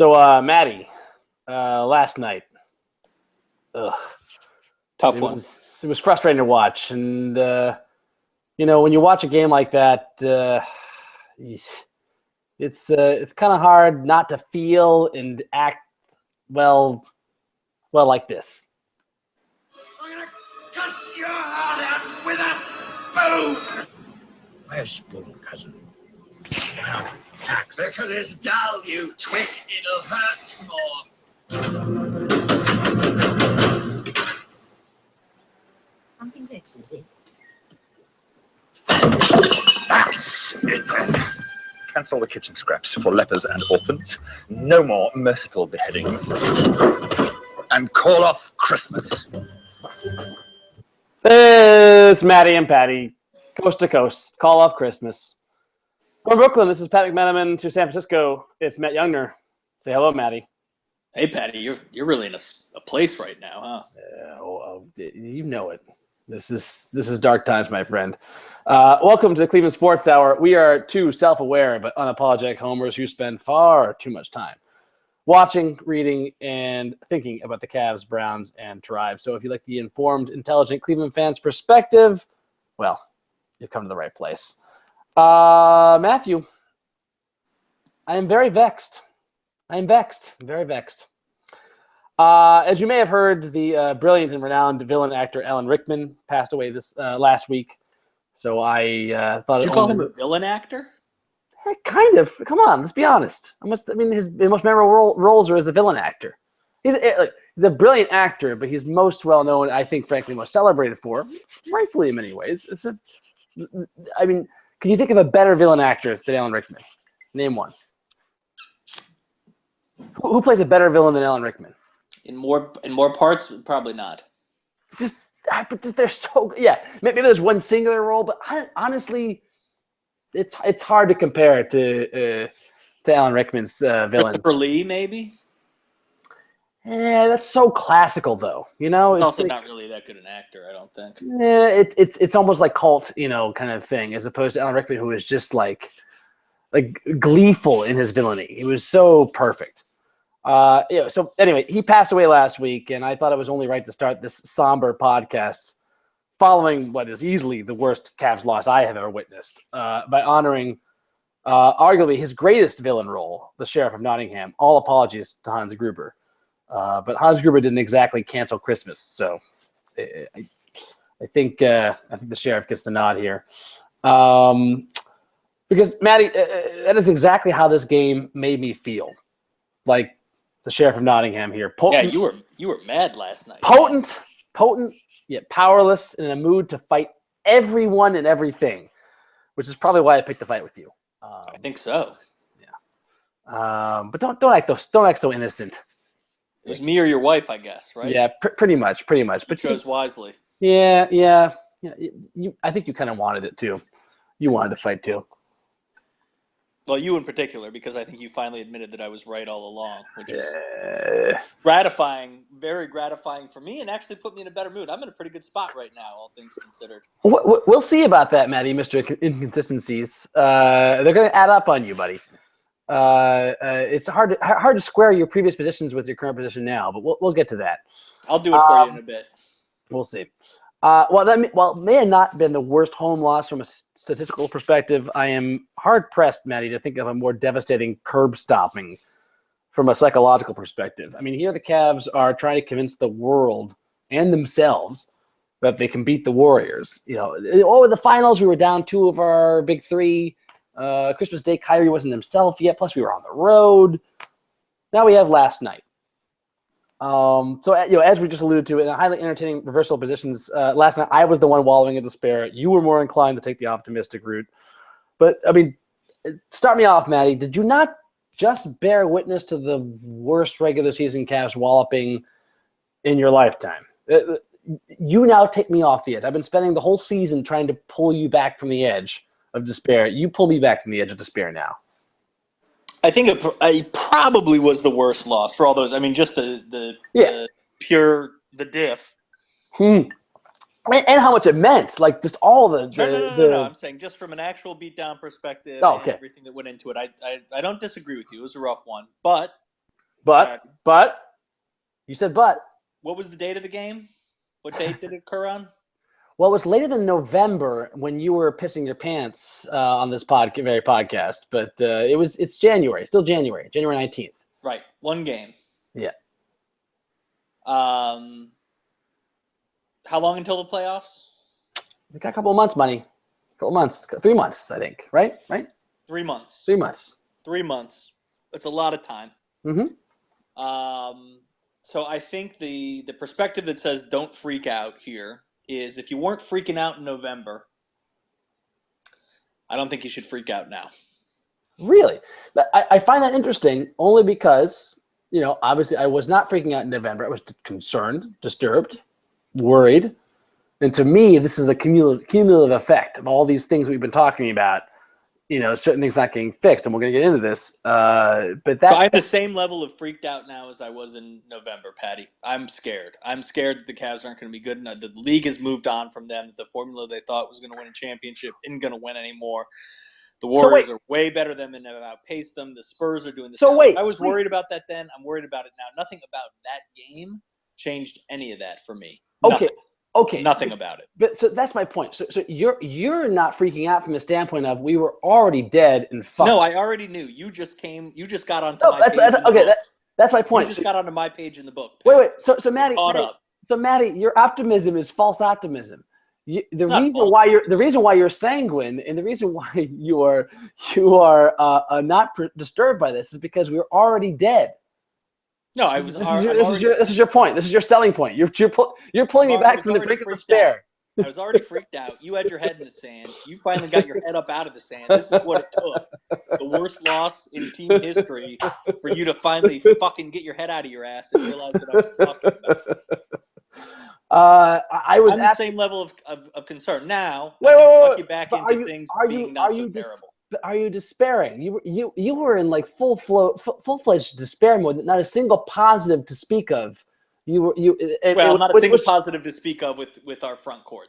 Matty, last night, ugh, Tough one. It was frustrating to watch, and when you watch a game like that, it's kind of hard not to feel and act well like this. I'm gonna cut your heart out with a spoon. Why a spoon, cousin? Why not axe? Because it's dull, you twit. It'll hurt more. Something vexes thee. That's it then. Cancel the kitchen scraps for lepers and orphans. No more merciful beheadings. And call off Christmas. It's Matty and Patty, coast to coast. Call off Christmas. From Brooklyn, this is Pat McManaman. To San Francisco, it's Matt Youngner. Say hello, Matty. Hey, Patty, you're really in a place right now, huh? You know it. This is dark times, my friend. Welcome to the Cleveland Sports Hour. We are two self-aware but unapologetic homers who spend far too much time watching, reading, and thinking about the Cavs, Browns, and Tribe. So if you like the informed, intelligent Cleveland fans' perspective, well, you've come to the right place. Matthew, I am very vexed. I'm very vexed. As you may have heard, the brilliant and renowned villain actor Alan Rickman passed away this last week. So I thought. Did you call him a villain actor? Kind of. Come on, let's be honest. His most memorable roles are as a villain actor. He's a brilliant actor, but he's most well known, I think, frankly, most celebrated for, rightfully in many ways. Can you think of a better villain actor than Alan Rickman? Name one. Who plays a better villain than Alan Rickman? In more parts, probably not. But they're so Maybe there's one singular role, but honestly, it's hard to compare to Alan Rickman's villains. Christopher Lee, maybe. Yeah, that's so classical, though. He's also not really that good an actor, I don't think. Yeah, it's almost like cult, kind of thing, as opposed to Alan Rickman, who is just like gleeful in his villainy. He was so perfect. So anyway, he passed away last week, and I thought it was only right to start this somber podcast following what is easily the worst Cavs loss I have ever witnessed by honoring arguably his greatest villain role, the Sheriff of Nottingham. All apologies to Hans Gruber. But Hans Gruber didn't exactly cancel Christmas, so I think the Sheriff gets the nod here. Because, Matty, that is exactly how this game made me feel. Like the Sheriff of Nottingham here. Potent, yeah, you were mad last night. Potent, yet powerless, and in a mood to fight everyone and everything, which is probably why I picked the fight with you. I think so. Yeah. But don't act so innocent. It was me or your wife, I guess, right? Yeah, pretty much. But you chose wisely. Yeah. I think you kind of wanted it too. You wanted to fight too. Well, you in particular, because I think you finally admitted that I was right all along, which is gratifying, very gratifying for me, and actually put me in a better mood. I'm in a pretty good spot right now, all things considered. We'll see about that, Matty, Mr. Inconsistencies. They're going to add up on you, buddy. It's hard to square your previous positions with your current position now, but we'll get to that. I'll do it for you in a bit. We'll see. While it may have not been the worst home loss from a statistical perspective, I am hard-pressed, Matty, to think of a more devastating curb stomping from a psychological perspective. Here the Cavs are trying to convince the world and themselves that they can beat the Warriors. The finals, we were down two of our big three. Christmas Day, Kyrie wasn't himself yet. Plus, we were on the road. Now we have last night. As we just alluded to, in a highly entertaining reversal of positions, last night I was the one wallowing in despair. You were more inclined to take the optimistic route. But, start me off, Matty. Did you not just bear witness to the worst regular season Cavs walloping in your lifetime? You now take me off the edge. I've been spending the whole season trying to pull you back from the edge of despair. You pull me back from the edge of despair now. I think it probably was the worst loss for all those. Just the diff. And how much it meant. Like, just all the... No. I'm saying just from an actual beatdown perspective and everything that went into it, I don't disagree with you. It was a rough one. But But you said but. What was the date of the game? What date did it occur on? Well, it was later than November when you were pissing your pants on this very podcast, but it's January, still January 19th. Right, one game. Yeah. How long until the playoffs? We got a couple of months, money. A couple of months, 3 months, I think. Right? 3 months. 3 months. 3 months. It's a lot of time. Mm-hmm. So I think the perspective that says don't freak out here is if you weren't freaking out in November, I don't think you should freak out now. Really? I find that interesting only because, obviously I was not freaking out in November. I was concerned, disturbed, worried. And to me, this is a cumulative effect of all these things we've been talking about. Certain things not getting fixed, and we're going to get into this. So I'm the same level of freaked out now as I was in November, Patty. I'm scared. I'm scared that the Cavs aren't going to be good enough. The league has moved on from them. The formula they thought was going to win a championship isn't going to win anymore. The Warriors are way better than them and have outpaced them. The Spurs are doing the same. I was worried about that then. I'm worried about it now. Nothing about that game changed any of that for me. Okay. Nothing. Okay. Nothing about it. But so that's my point. So you're not freaking out from the standpoint of we were already dead and fucked. No, I already knew. You just got onto my page. That's my point. You just got onto my page in the book. Wait. So Matty, caught up. So Matty, your optimism is false optimism. The reason why you're sanguine and the reason why you are not disturbed by this is because we're already dead. No, this is your point. This is your selling point. You're pulling me back from the brink of despair. I was already freaked out. You had your head in the sand. You finally got your head up out of the sand. This is what it took. The worst loss in team history for you to finally fucking get your head out of your ass and realize what I was talking about. I'm the same level of concern. Now, I can fuck you back into things being not so terrible. Are you despairing? You were in like full-fledged despair mode. Not a single positive to speak of. Not a single positive to speak of with our front court.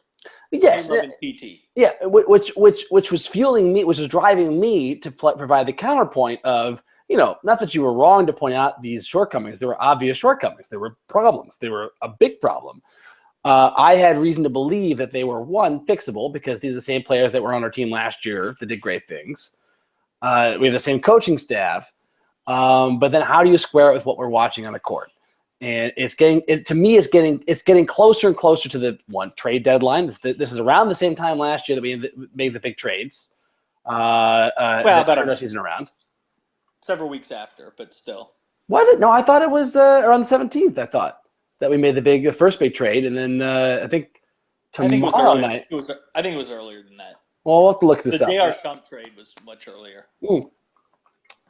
Yes, PT. Yeah, which was fueling me, which was driving me to provide the counterpoint of not that you were wrong to point out these shortcomings. There were obvious shortcomings. There were problems. They were a big problem. I had reason to believe that they were, one, fixable because these are the same players that were on our team last year that did great things. We have the same coaching staff. But then how do you square it with what we're watching on the court? And it's getting closer and closer to the trade deadline. This is around the same time last year that we made the big trades. About our season around. Several weeks after, but still. Was it? No, I thought it was around the 17th, I thought. That we made the first big trade, and then I think tomorrow night. I think it was earlier than that. Well, we'll have to look this up. The J.R. Shump trade was much earlier.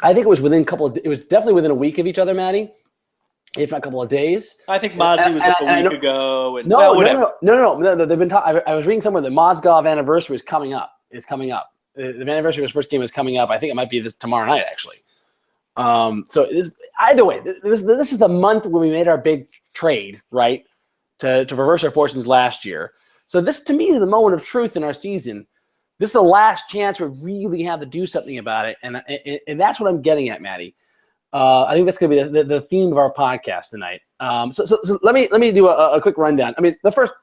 I think it was it was definitely within a week of each other, Matty, if not a couple of days. I think Mozzie was like a week ago. And, No. They've been I was reading somewhere that Mozgov anniversary is coming up. The anniversary of his first game is coming up. I think it might be tomorrow night, actually. So either way, this is the month when we made our big trade, right, to reverse our fortunes last year. So this, to me, is the moment of truth in our season. This is the last chance we really have to do something about it, and that's what I'm getting at, Matty. I think that's going to be the theme of our podcast tonight. So let me do a quick rundown. I mean, the first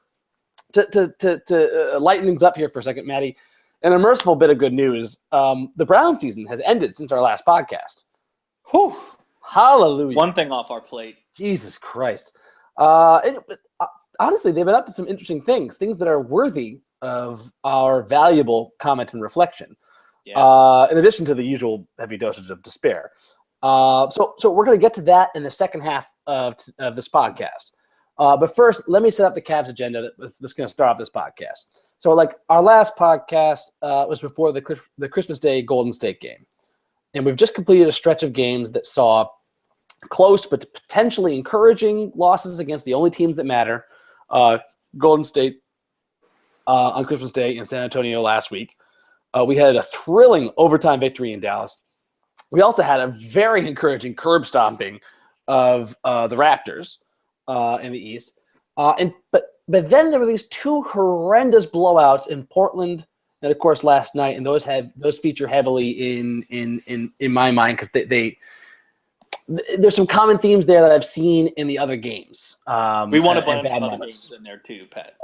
to lighten things up here for a second, Matty, and a merciful bit of good news. The Brown season has ended since our last podcast. Whew. Hallelujah. One thing off our plate. Jesus Christ. Honestly, they've been up to some interesting things that are worthy of our valuable comment and reflection. Yeah. In addition to the usual heavy dosage of despair. So we're going to get to that in the second half of this podcast. But first, let me set up the Cavs agenda that's going to start off this podcast. So, like, our last podcast was before the Christmas Day Golden State game. And we've just completed a stretch of games that saw close but potentially encouraging losses against the only teams that matter. Golden State on Christmas Day and San Antonio last week. We had a thrilling overtime victory in Dallas. We also had a very encouraging curb stomping of the Raptors in the East. But then there were these two horrendous blowouts in Portland and, of course, last night, and those feature heavily in my mind because there's some common themes there that I've seen in the other games. We want a bunch bad of other moments. games in there too, Pat.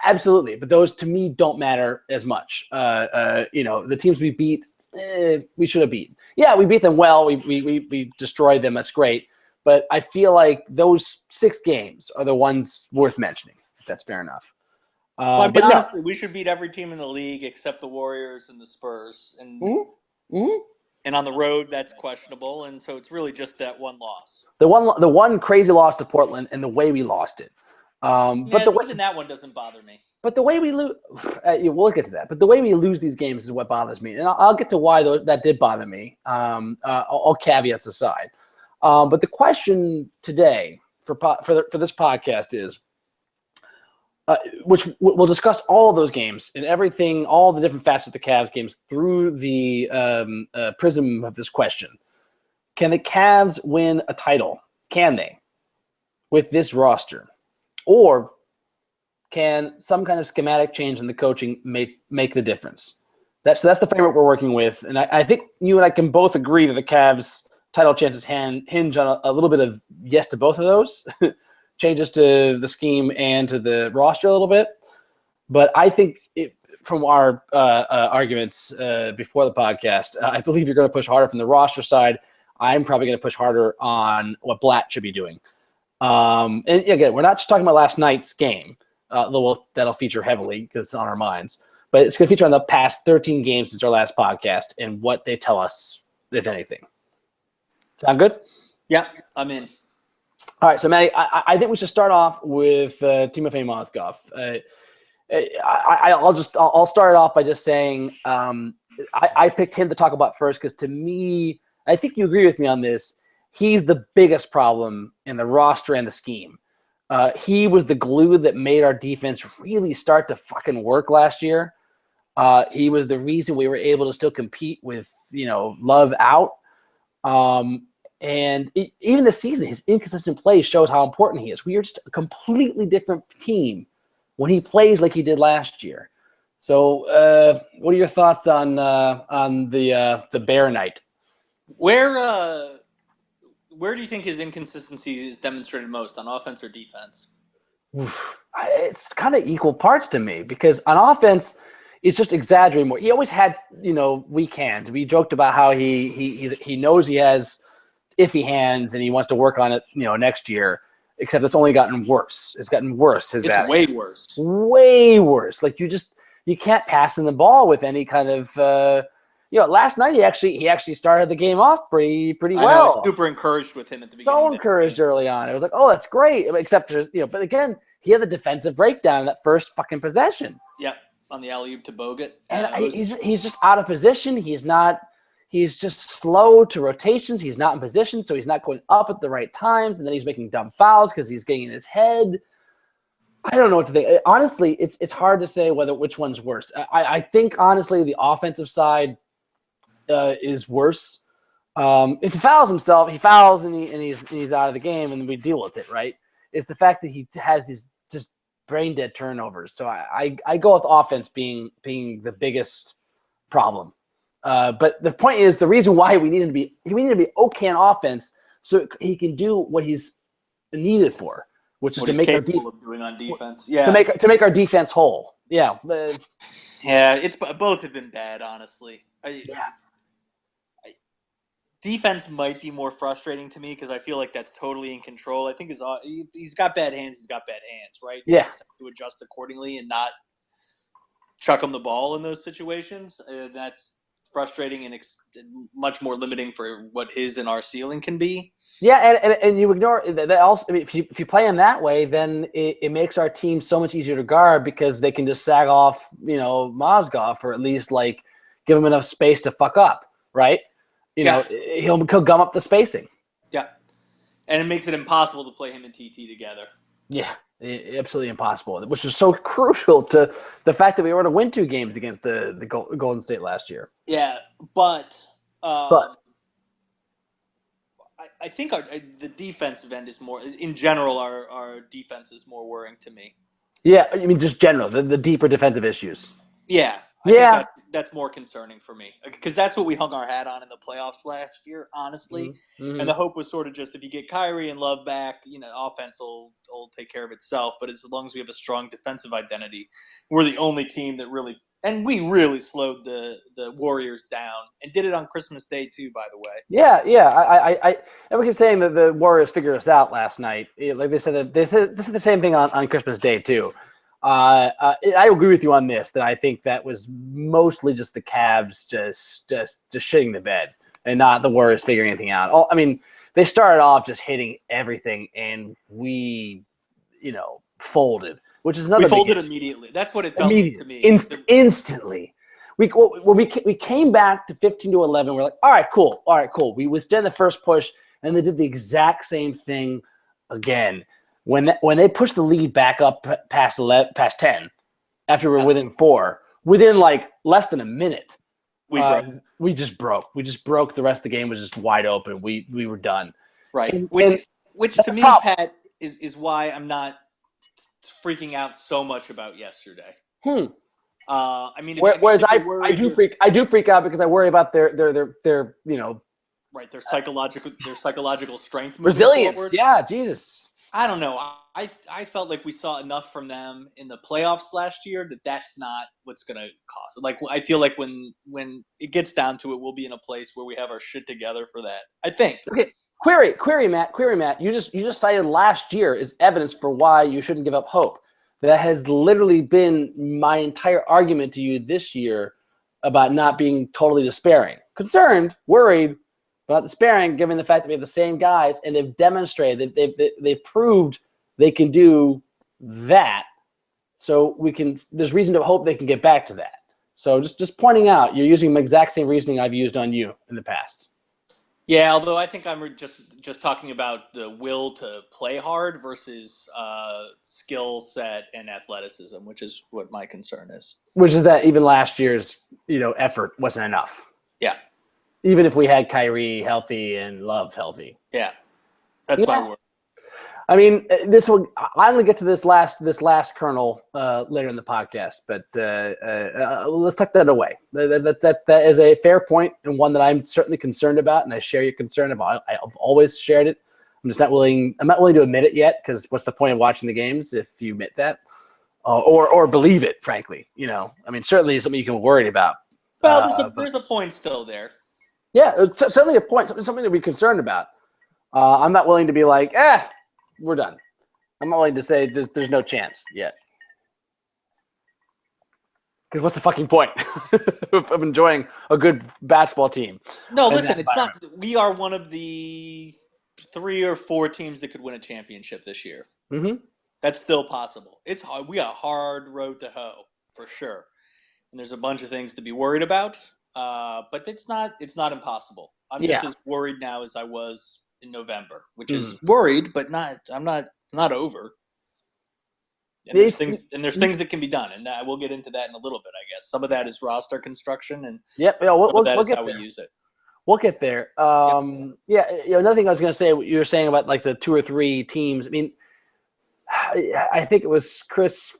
Absolutely. But those to me don't matter as much. The teams we beat, we should have beaten. Yeah, we beat them well. We destroyed them. That's great. But I feel like those 6 games are the ones worth mentioning, if that's fair enough. Honestly, we should beat every team in the league except the Warriors and the Spurs. And and on the road, that's questionable. And so it's really just that one loss. The one crazy loss to Portland and the way we lost it. Even that one doesn't bother me. But the way we lose, we'll get to that. But the way we lose these games is what bothers me, and I'll get to why that did bother me. All caveats aside, but the question today for this podcast is, which we'll discuss all of those games and everything, all the different facets of the Cavs games through the prism of this question: can the Cavs win a title? Can they, with this roster? Or can some kind of schematic change in the coaching make the difference? That's the framework we're working with. And I think you and I can both agree that the Cavs' title chances hinge on a little bit of yes to both of those, changes to the scheme and to the roster a little bit. But I think from our arguments before the podcast, I believe you're going to push harder from the roster side. I'm probably going to push harder on what Blatt should be doing. And again, we're not just talking about last night's game, though that'll feature heavily because it's on our minds. But it's going to feature on the past 13 games since our last podcast and what they tell us, if anything. Sound good? Yeah, I'm in. All right, so Matty, I think we should start off with Timofey Mozgov. I'll start it off by just saying I picked him to talk about first because to me, I think you agree with me on this. He's the biggest problem in the roster and the scheme. He was the glue that made our defense really start to fucking work last year. He was the reason we were able to still compete with, Love out. And even this season, his inconsistent play shows how important he is. We are just a completely different team when he plays like he did last year. So what are your thoughts on the Bear night? Where do you think his inconsistency is demonstrated most, on offense or defense? It's kind of equal parts to me because on offense, it's just exaggerating more. He always had, weak hands. We joked about how he knows he has iffy hands and he wants to work on it, next year. Except it's only gotten worse. It's gotten worse. It's way worse. Way worse. Like you can't pass in the ball with any kind of. Last night he actually started the game off pretty well. I was super encouraged with him at the beginning. So encouraged early on. It was like, oh, that's great. Except there's, but again, he had the defensive breakdown in that first fucking possession. Yep, on the alley-oop to Bogut. And he's just out of position. He's just slow to rotations. He's not in position, so he's not going up at the right times. And then he's making dumb fouls because he's getting in his head. I don't know what to think. Honestly, it's hard to say which one's worse. I think honestly the offensive side is worse. If he fouls himself, he fouls and he's out of the game, and we deal with it, right? It's the fact that he has these just brain dead turnovers. So I go with offense being the biggest problem. But the point is, the reason why we need him to be okay on offense, so he can do what he's needed for, which is to make our doing on defense. Yeah, to make our defense whole. Yeah. Yeah, both have been bad, honestly. Defense might be more frustrating to me because I feel like that's totally in control. I think he's got bad hands. He's got bad hands, right? Yeah. He has to adjust accordingly and not chuck him the ball in those situations. That's frustrating and much more limiting for what his and our ceiling can be. Yeah, and you ignore that also. I mean, if you play him that way, then it makes our team so much easier to guard because they can just sag off, Mozgov, or at least give him enough space to fuck up, right? He'll gum up the spacing. Yeah, and it makes it impossible to play him and TT together. Yeah, absolutely impossible, which is so crucial to the fact that we were to win 2 games against the Golden State last year. Yeah, but I think the defensive end is more, in general, our defense is more worrying to me. Yeah, I mean just general, the deeper defensive issues. Yeah, I think that's more concerning for me because that's what we hung our hat on in the playoffs last year, honestly. Mm-hmm. And the hope was sort of just if you get Kyrie and Love back, offense will take care of itself. But as long as we have a strong defensive identity, we're the only team that really – and we really slowed the Warriors down and did it on Christmas Day too, by the way. Yeah. I we keep saying that the Warriors figured us out last night. Like they said this is the same thing on Christmas Day too. I agree with you on this, that I think that was mostly just the Cavs just shitting the bed and not the Warriors figuring anything out. I mean, they started off just hitting everything, and we, folded, which is another. We folded immediately. That's what it felt like to me. Instantly. When we came back to 15-11, we're like, all right, cool. We withstood the first push, and they did the exact same thing again. When they pushed the lead back up past 10, after we were within 4, within like less than a minute, we just broke. We just broke. The rest of the game was just wide open. We were done. Right. Which to me, Pat, is why I'm not freaking out so much about yesterday. I mean, whereas I do freak out because I worry about their right, their psychological strength, resilience. Forward. Yeah, Jesus. I don't know. I felt like we saw enough from them in the playoffs last year that's not what's going to cause. Like, I feel like when it gets down to it, we'll be in a place where we have our shit together for that. I think. Okay. Query, Matt. You just cited last year as evidence for why you shouldn't give up hope. That has literally been my entire argument to you this year about not being totally despairing. Concerned, worried, but not despairing, given the fact that we have the same guys and they've demonstrated that they've proved they can do that. So there's reason to hope they can get back to that. So just pointing out, you're using the exact same reasoning I've used on you in the past. Yeah, although I think I'm just talking about the will to play hard versus skill set and athleticism, which is what my concern is. Which is that even last year's effort wasn't enough. Yeah. Even if we had Kyrie healthy and Love healthy. Yeah, that's my word. I mean, I'm going to get to this last kernel later in the podcast, but let's tuck that away. That is a fair point and one that I'm certainly concerned about, and I share your concern about. I've always shared it. I'm just not willing. I'm not willing to admit it yet, because what's the point of watching the games if you admit that, or believe it? Frankly, I mean, certainly it's something you can be worried about. Well, there's a point still there. Yeah, certainly a point, something to be concerned about. I'm not willing to be like, we're done. I'm not willing to say there's no chance yet. Because what's the fucking point of enjoying a good basketball team? No, listen, it's not. We are one of the 3 or 4 teams that could win a championship this year. Mm-hmm. That's still possible. It's hard. We got a hard road to hoe for sure, and there's a bunch of things to be worried about. But it's not impossible. I'm just as worried now as I was in November, which is worried, but I'm not over. And there's things that can be done, and we'll get into that in a little bit, I guess. Some of that is roster construction, and we'll that is get how there. we use it. We'll get there. Another thing I was going to say, you were saying about like the 2 or 3 teams. I mean, I think it was Chris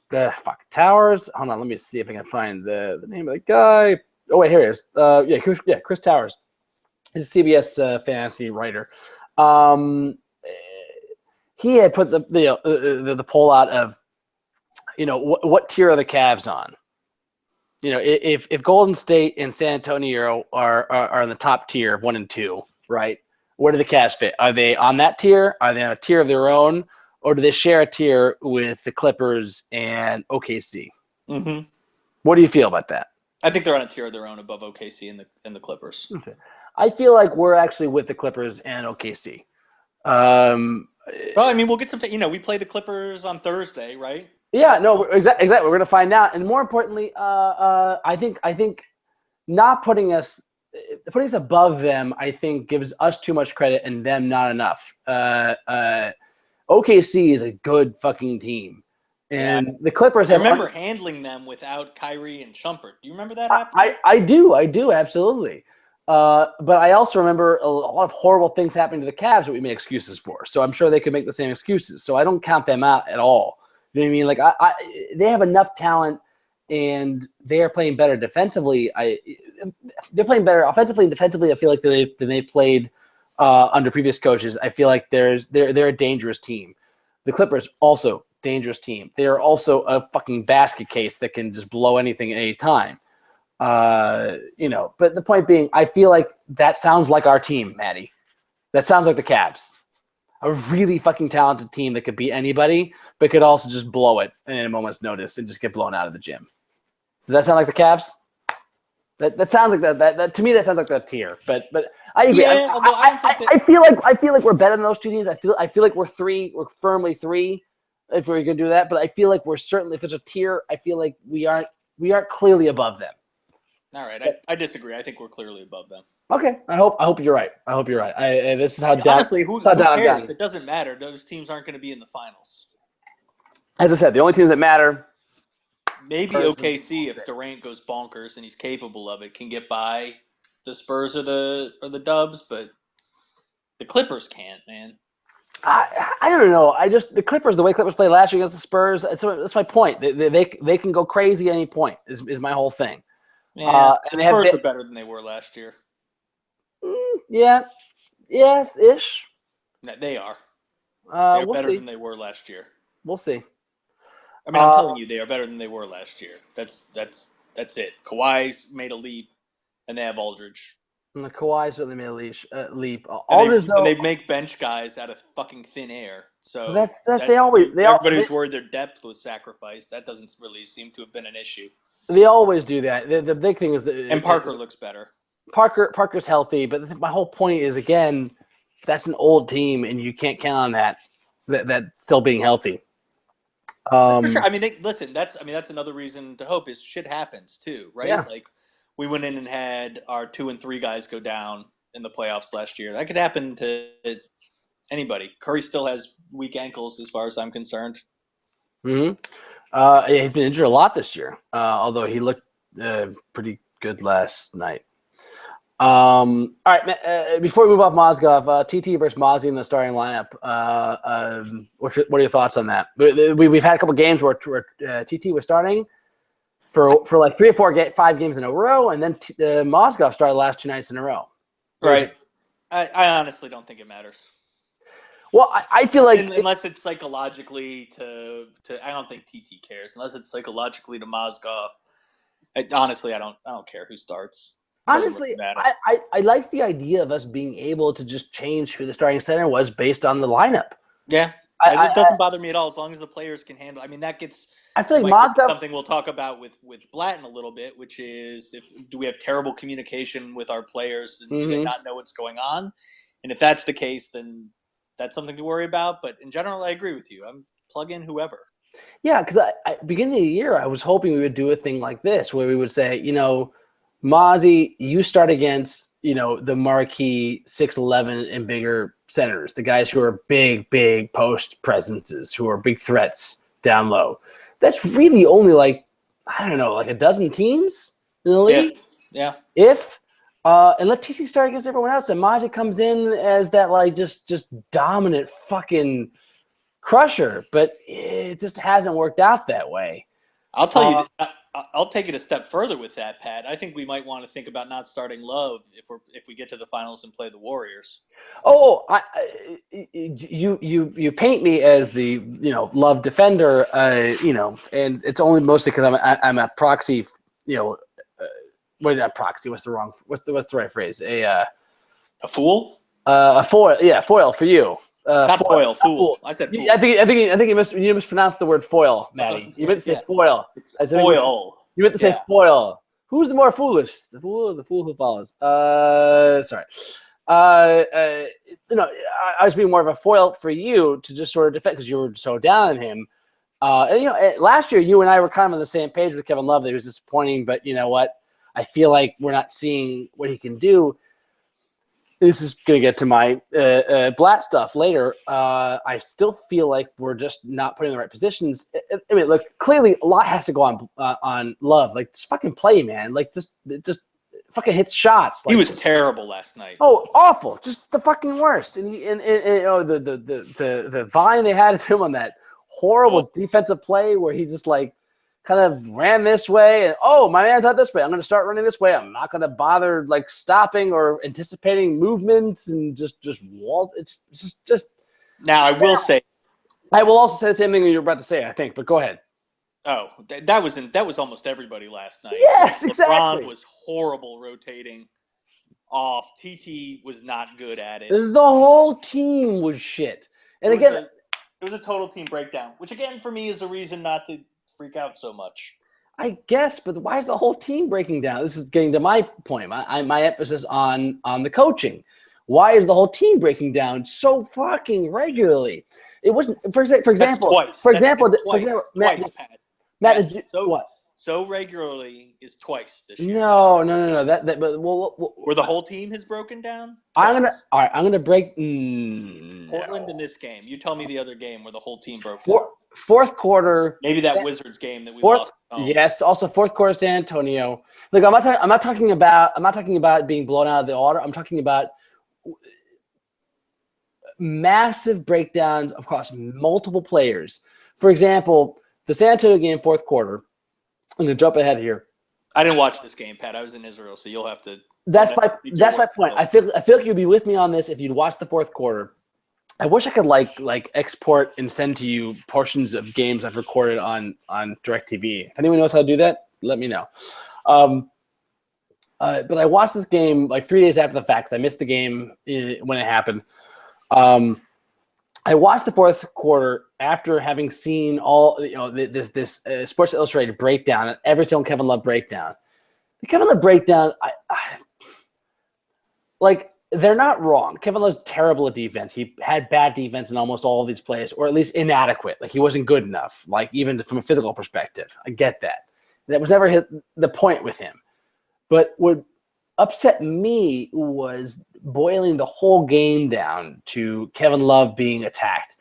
Towers. Hold on, let me see if I can find the name of the guy. Oh wait, here it is. Chris Towers. He's a CBS fantasy writer. He had put the poll out of, what tier are the Cavs on? If Golden State and San Antonio are in the top tier of 1 and 2, right? Where do the Cavs fit? Are they on that tier? Are they on a tier of their own, or do they share a tier with the Clippers and OKC? Mm-hmm. What do you feel about that? I think they're on a tier of their own above OKC and the Clippers. Okay. I feel like we're actually with the Clippers and OKC. Well, I mean, we'll get some. We play the Clippers on Thursday, right? Yeah, no, exactly. We're going to find out, and more importantly, I think not putting us above them, I think, gives us too much credit and them not enough. OKC is a good fucking team. And the Clippers have. I remember handling them without Kyrie and Shumpert. Do you remember that happening? I do, absolutely. But I also remember a lot of horrible things happening to the Cavs that we made excuses for. So I'm sure they could make the same excuses. So I don't count them out at all. You know what I mean? Like they have enough talent and they are playing better defensively. They're playing better offensively and defensively. I feel like than they played under previous coaches. I feel like they're a dangerous team. The Clippers also dangerous team. They are also a fucking basket case that can just blow anything at any time. But the point being, I feel like that sounds like our team, Matty. That sounds like the Cavs. A really fucking talented team that could beat anybody, but could also just blow it in a moment's notice and just get blown out of the gym. Does that sound like the Cavs? That sounds like that to me that sounds like that tier. But I agree. Yeah, I feel like we're better than those two teams. I feel like we're firmly 3 if we're gonna do that. But I feel like we're certainly, if there's a tier, I feel like we aren't clearly above them. All right, I disagree. I think we're clearly above them. Okay, I hope you're right. This is how honestly, who cares? It doesn't matter. Those teams aren't going to be in the finals. As I said, the only teams that matter. Maybe OKC, if Durant goes bonkers and he's capable of it, can get by the Spurs or the Dubs, but the Clippers can't, man. I don't know. The Clippers, the way Clippers played last year against the Spurs, that's my point. They can go crazy at any point. Is my whole thing. Yeah, the Spurs are better than they were last year. Yeah. Yes-ish. No, they are. They're better than they were last year. We'll see. I mean, I'm telling you, they are better than they were last year. That's it. Kawhi's made a leap, and they have Aldridge. And the Kawhi certainly made a leap. Aldridge, and they make bench guys out of fucking thin air. So everybody who's worried their depth was sacrificed. That doesn't really seem to have been an issue. They always do that. The big thing is that and Parker looks better. Parker's healthy, but my whole point is, again, that's an old team, and you can't count on that still being healthy. That's for sure. I mean, that's another reason to hope is shit happens too, right? Yeah. Like we went in and had our 2 and 3 guys go down in the playoffs last year. That could happen to anybody. Curry still has weak ankles, as far as I'm concerned. Mm-hmm. He's been injured a lot this year, although he looked pretty good last night. All right, before we move off Mozgov, TT versus Mozzie in the starting lineup. What are your thoughts on that? We've had a couple games where TT was starting for like 3 or 5 games in a row, and then Mozgov started the last 2 nights in a row. Right. I honestly don't think it matters. Well, I feel like unless it's psychologically to I don't think TT cares. Unless it's psychologically to Mozgov. I don't care who starts. Honestly, I like the idea of us being able to just change who the starting center was based on the lineup. Yeah, it doesn't bother me at all as long as the players can handle. I mean, that gets. I feel like Mozgov, something we'll talk about with Blatt in a little bit, which is do we have terrible communication with our players and do they not know what's going on? And if that's the case, then that's something to worry about. But in general, I agree with you. I'm plug in whoever. Yeah, because beginning of the year, I was hoping we would do a thing like this where we would say, Mozzie, you start against, the marquee 6'11" and bigger centers, the guys who are big post presences, who are big threats down low. That's really only like a dozen teams in the league. Yeah. And let TT start against everyone else, and Mozzie comes in as that just dominant fucking crusher, but it just hasn't worked out that way. I'll tell you. I'll take it a step further with that, Pat. I think we might want to think about not starting Love if we get to the finals and play the Warriors. You paint me as the Love defender, and it's only mostly because I'm a proxy. Not proxy? What's the right phrase? A fool. A foil. Yeah, foil for you. Not foil, fool. I said fool. I think you mispronounced the word foil, Matty. You meant to say foil. It's foil. You meant to say foil. Who's the more foolish? The fool or the fool who follows? Sorry. I was being more of a foil for you to just sort of defend because you were so down on him. Last year you and I were kind of on the same page with Kevin Love. That he was disappointing, but you know what? I feel like we're not seeing what he can do. This is going to get to my Blatt stuff later. I still feel like we're just not putting in the right positions. I mean, look, clearly a lot has to go on Love. Like, just fucking play, man. Like, just fucking hit shots. Like, he was terrible last night. Oh, awful! Just the fucking worst. And the vine they had of him on that horrible defensive play where he just kind of ran this way, and my man's not this way. I'm going to start running this way. I'm not going to bother like stopping or anticipating movements and just wall. It's just. Now I will say. I will also say the same thing you're about to say, I think, but go ahead. Oh, that was almost everybody last night. Yes, exactly. LeBron was horrible rotating off. TT was not good at it. The whole team was shit. And again, it was a total team breakdown, which again for me is a reason not to freak out so much. I guess, but why is the whole team breaking down? This is getting to my point. My emphasis on the coaching. Why is the whole team breaking down so fucking regularly? It wasn't for example. Twice, Matt. So regularly is twice this year. No. Where the whole team has broken down. I'm gonna break Portland in this game. You tell me the other game where the whole team broke down. Fourth quarter. Maybe that Wizards game that we lost. Yes, also fourth quarter San Antonio. Look, I'm not talking about being blown out of the water. I'm talking about massive breakdowns across multiple players. For example, the San Antonio game, fourth quarter. I'm going to jump ahead here. I didn't watch this game, Pat. I was in Israel, so you'll have to. That's my point. I feel like you'd be with me on this if you'd watch the fourth quarter. I wish I could like export and send to you portions of games I've recorded on DirecTV. If anyone knows how to do that, let me know. But I watched this game like 3 days after the fact. I missed the game when it happened. I watched the fourth quarter after having seen all this Sports Illustrated breakdown, every single Kevin Love breakdown. The Kevin Love breakdown, they're not wrong. Kevin Love's terrible at defense. He had bad defense in almost all of these plays, or at least inadequate. Like he wasn't good enough, like even from a physical perspective. I get that. That was never the point with him. But what upset me was boiling the whole game down to Kevin Love being attacked.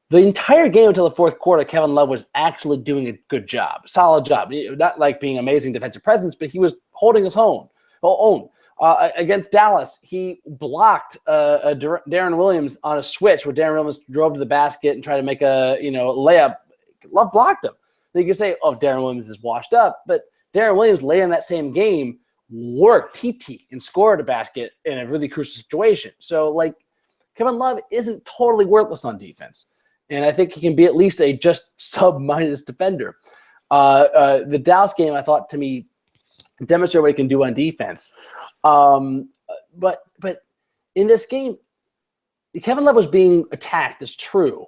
The entire game until the fourth quarter, Kevin Love was actually doing a good job, solid job. Not like being amazing defensive presence, but he was holding his own. Against Dallas, he blocked Darren Williams on a switch where Darren Williams drove to the basket and tried to make a layup. Love blocked him. Then you can say, Darren Williams is washed up, but Darren Williams later in that same game worked TT and scored a basket in a really crucial situation. So, Kevin Love isn't totally worthless on defense. And I think he can be at least a just sub-minus defender. The Dallas game, I thought, to me, demonstrated what he can do on defense. But in this game, Kevin Love was being attacked, it's true.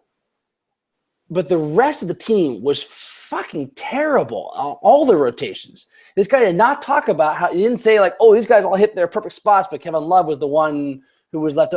But the rest of the team was fucking terrible on all the rotations. This guy did not talk about how he didn't say these guys all hit their perfect spots, but Kevin Love was the one who was left.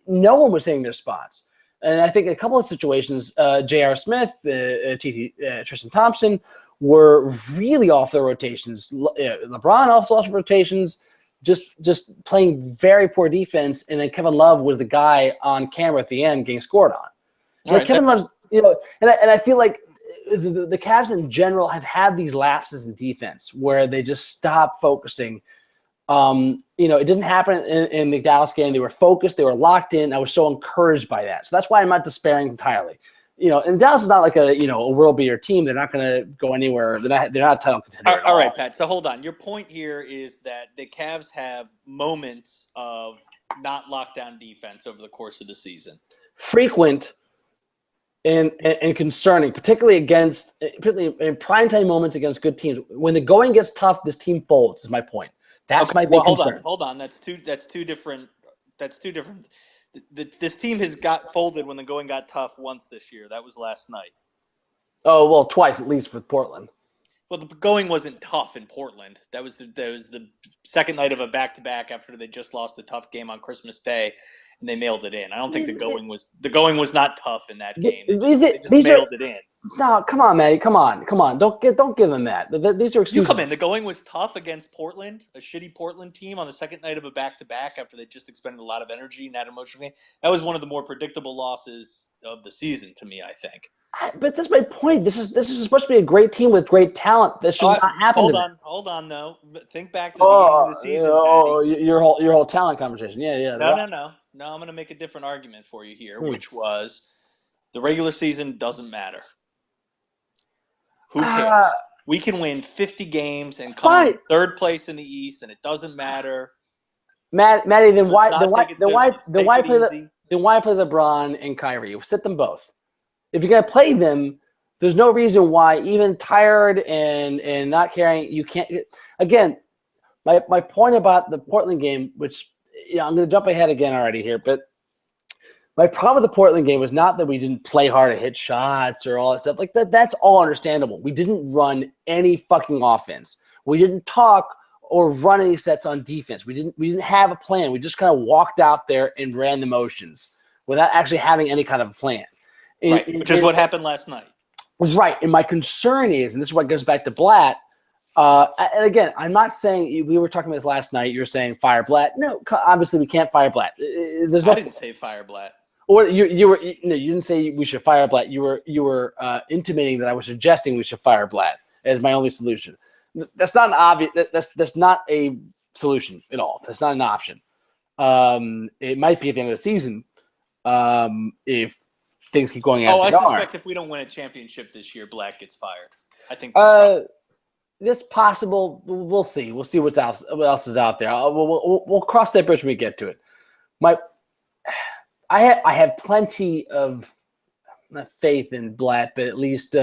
No one was hitting their spots. And I think a couple of situations, J.R. Smith, Tristan Thompson were really off their rotations. LeBron also off rotations, just playing very poor defense. And then Kevin Love was the guy on camera at the end getting scored on. Kevin Love's, and I feel like the Cavs in general have had these lapses in defense where they just stop focusing. It didn't happen in the Dallas game. They were focused. They were locked in. I was so encouraged by that. So that's why I'm not despairing entirely. And Dallas is not like a world beater team. They're not going to go anywhere. They're not a title contender. All right, Pat. So hold on. Your point here is that the Cavs have moments of not lockdown defense over the course of the season. Frequent and concerning, particularly in primetime moments against good teams. When the going gets tough, this team folds. Is my point. That's my big concern. Hold on. That's two different. This team has got folded when the going got tough once this year. That was last night. Oh, well, twice at least with Portland. Well, the going wasn't tough in Portland. That was the second night of a back-to-back after they just lost a tough game on Christmas Day, and they mailed it in. I don't think the going was not tough in that game. They just mailed it in. No, come on, Matty. Come on. Don't give them that. These are excuses. You come in. The going was tough against Portland, a shitty Portland team on the second night of a back-to-back after they just expended a lot of energy in that emotional game. That was one of the more predictable losses of the season to me, I think. But that's my point. This is supposed to be a great team with great talent. This should not happen. Hold on, though. Think back to the beginning of the season. Your whole talent conversation. Yeah. No. I'm going to make a different argument for you here, which was the regular season doesn't matter. Who cares? We can win 50 games and come in third place in the East, and it doesn't matter. Matty, then why play LeBron and Kyrie? Sit them both. If you're gonna play them, there's no reason why, even tired and not caring, you can't. Again, my point about the Portland game, which I'm gonna jump ahead again already here, but my problem with the Portland game was not that we didn't play hard to hit shots or all that stuff like that. That's all understandable. We didn't run any fucking offense. We didn't talk or run any sets on defense. We didn't have a plan. We just kind of walked out there and ran the motions without actually having any kind of a plan. Which is what happened last night. Right. And my concern is, and this is what goes back to Blatt. And again, I'm not saying we were talking about this last night. You're saying fire Blatt. No, obviously we can't fire Blatt. I didn't say fire Blatt. Or you didn't say we should fire Blatt. You were intimating that I was suggesting we should fire Blatt as my only solution. That's not an obvious. That's not a solution at all. That's not an option. It might be at the end of the season if things keep going as they are. I suspect if we don't win a championship this year, Blatt gets fired. I think that's possible. We'll see. We'll see what else is out there. We'll cross that bridge when we get to it. I have plenty of faith in Blatt, but at least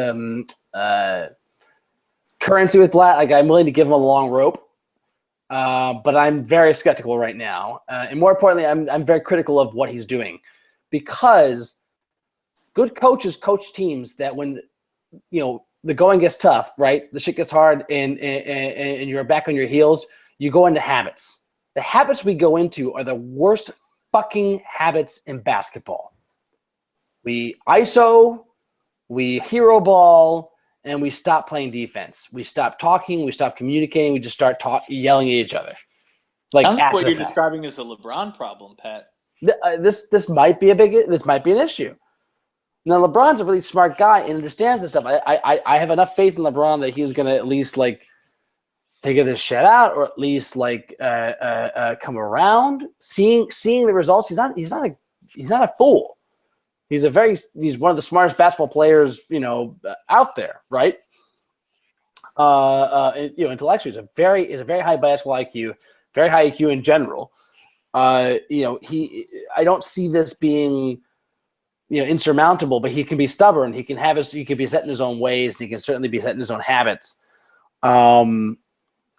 currency with Blatt. Like, I'm willing to give him a long rope, but I'm very skeptical right now. And more importantly, I'm very critical of what he's doing, because good coaches coach teams that when the going gets tough, right? The shit gets hard, and you're back on your heels. You go into habits. The habits we go into are the worst fucking habits in basketball. We ISO, we hero ball, and we stop playing defense. We stop talking, we stop communicating, we just start yelling at each other. Sounds like what you're describing as a LeBron problem, Pat. This might be an issue. Now, LeBron's a really smart guy and understands this stuff. I have enough faith in LeBron that he's going to at least figure this shit out, or at least come around. Seeing the results, he's not a fool. He's one of the smartest basketball players out there, right? Intellectually, he's a very high basketball IQ, very high IQ in general. I don't see this being insurmountable, but he can be stubborn. He can be set in his own ways, and he can certainly be set in his own habits. And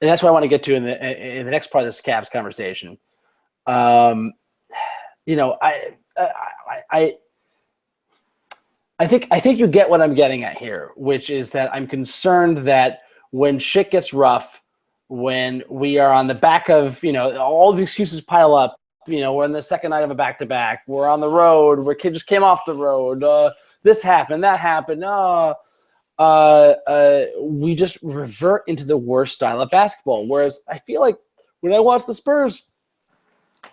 that's what I want to get to in the next part of this Cavs conversation. I think you get what I'm getting at here, which is that I'm concerned that when shit gets rough, when we are on the back of all the excuses pile up. We're in the second night of a back-to-back. We're on the road. We just came off the road. This happened. That happened. We just revert into the worst style of basketball. Whereas I feel like when I watch the Spurs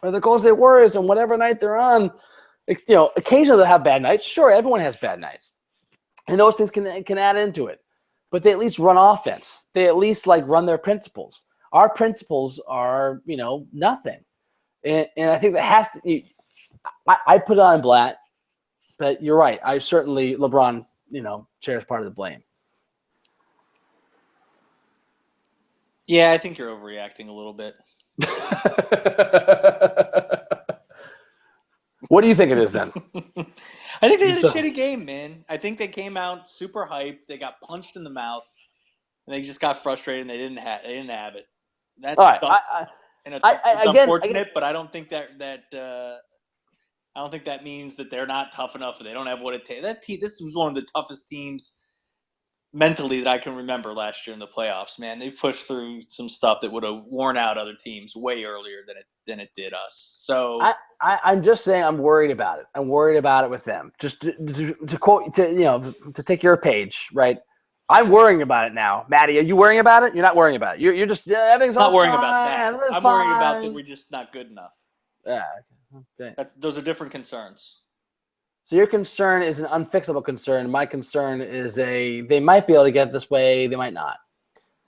or the Golden State Warriors and whatever night they're on, occasionally they'll have bad nights. Sure, everyone has bad nights. And those things can add into it. But they at least run offense. They at least run their principles. Our principles are, nothing. And I think that has to I put it on Blatt, but you're right. I certainly, LeBron, shares part of the blame. Yeah, I think you're overreacting a little bit. What do you think it is then? I think they had a shitty game, man. I think they came out super hyped. They got punched in the mouth, and they just got frustrated, and they didn't have it. That sucks. And it's unfortunate, but I don't think that means that they're not tough enough or they don't have what it takes. This was one of the toughest teams mentally that I can remember last year in the playoffs. Man, they pushed through some stuff that would have worn out other teams way earlier than it did us. So I'm just saying I'm worried about it. I'm worried about it with them. Just to quote, to take your page, right? I'm worrying about it now. Matty, are you worrying about it? You're not worrying about it. You're just everything's not all worrying fine, about that. I'm worrying about that we're just not good enough. Yeah. Okay. Those are different concerns. So your concern is an unfixable concern. My concern is they might be able to get this way, they might not.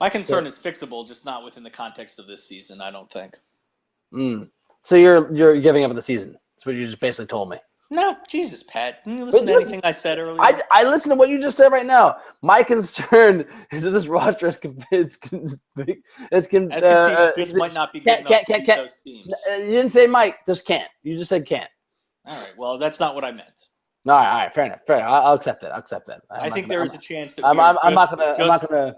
My concern is fixable, just not within the context of this season, I don't think. So you're giving up on the season. That's what you just basically told me. No, Jesus, Pat. Didn't you listen to anything I said earlier? I listen to what you just said right now. My concern is that this roster just might not be good enough to beat those teams. You didn't say might, just can't. You just said can't. All right. Well, that's not what I meant. All right. Fair enough. I'll accept that. I think there is a chance that I'm not gonna.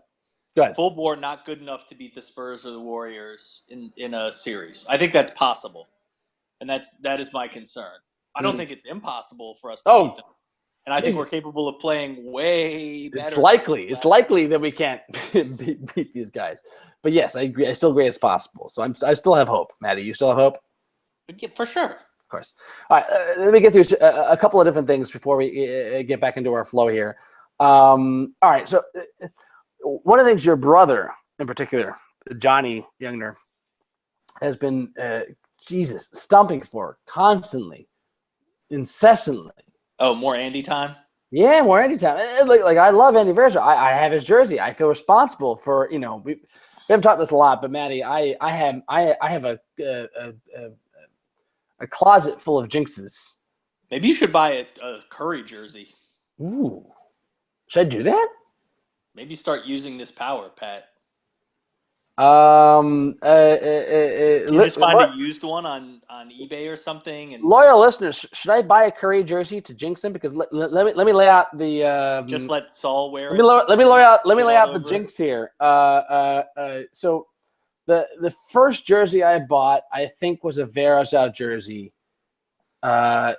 Go ahead. Full bore, not good enough to beat the Spurs or the Warriors in a series. I think that's possible, and that is my concern. I don't think it's impossible for us to beat them, and I think we're capable of playing way better. It's likely that we can't beat these guys. But yes, I agree. I still agree it's possible. So I still have hope. Matty, you still have hope? Yeah, for sure. Of course. All right, let me get through a couple of different things before we get back into our flow here. All right, so one of the things your brother, in particular, Johnny Youngner, has been, stumping for constantly, incessantly. Oh, more Andy time? Yeah, more Andy time. Like I love Andy Verge. I have his jersey. I feel responsible for, we haven't talked this a lot, but Matty, I have a closet full of jinxes. Maybe you should buy a Curry jersey. Ooh. Should I do that? Maybe start using this power, Pat. You just find a used one on eBay or something. And loyal listeners, should I buy a Curry jersey to jinx him? Because let me lay out the. Just let Saul wear it. Let me lay out the jinx here. So the first jersey I bought, I think, was a Varejao jersey.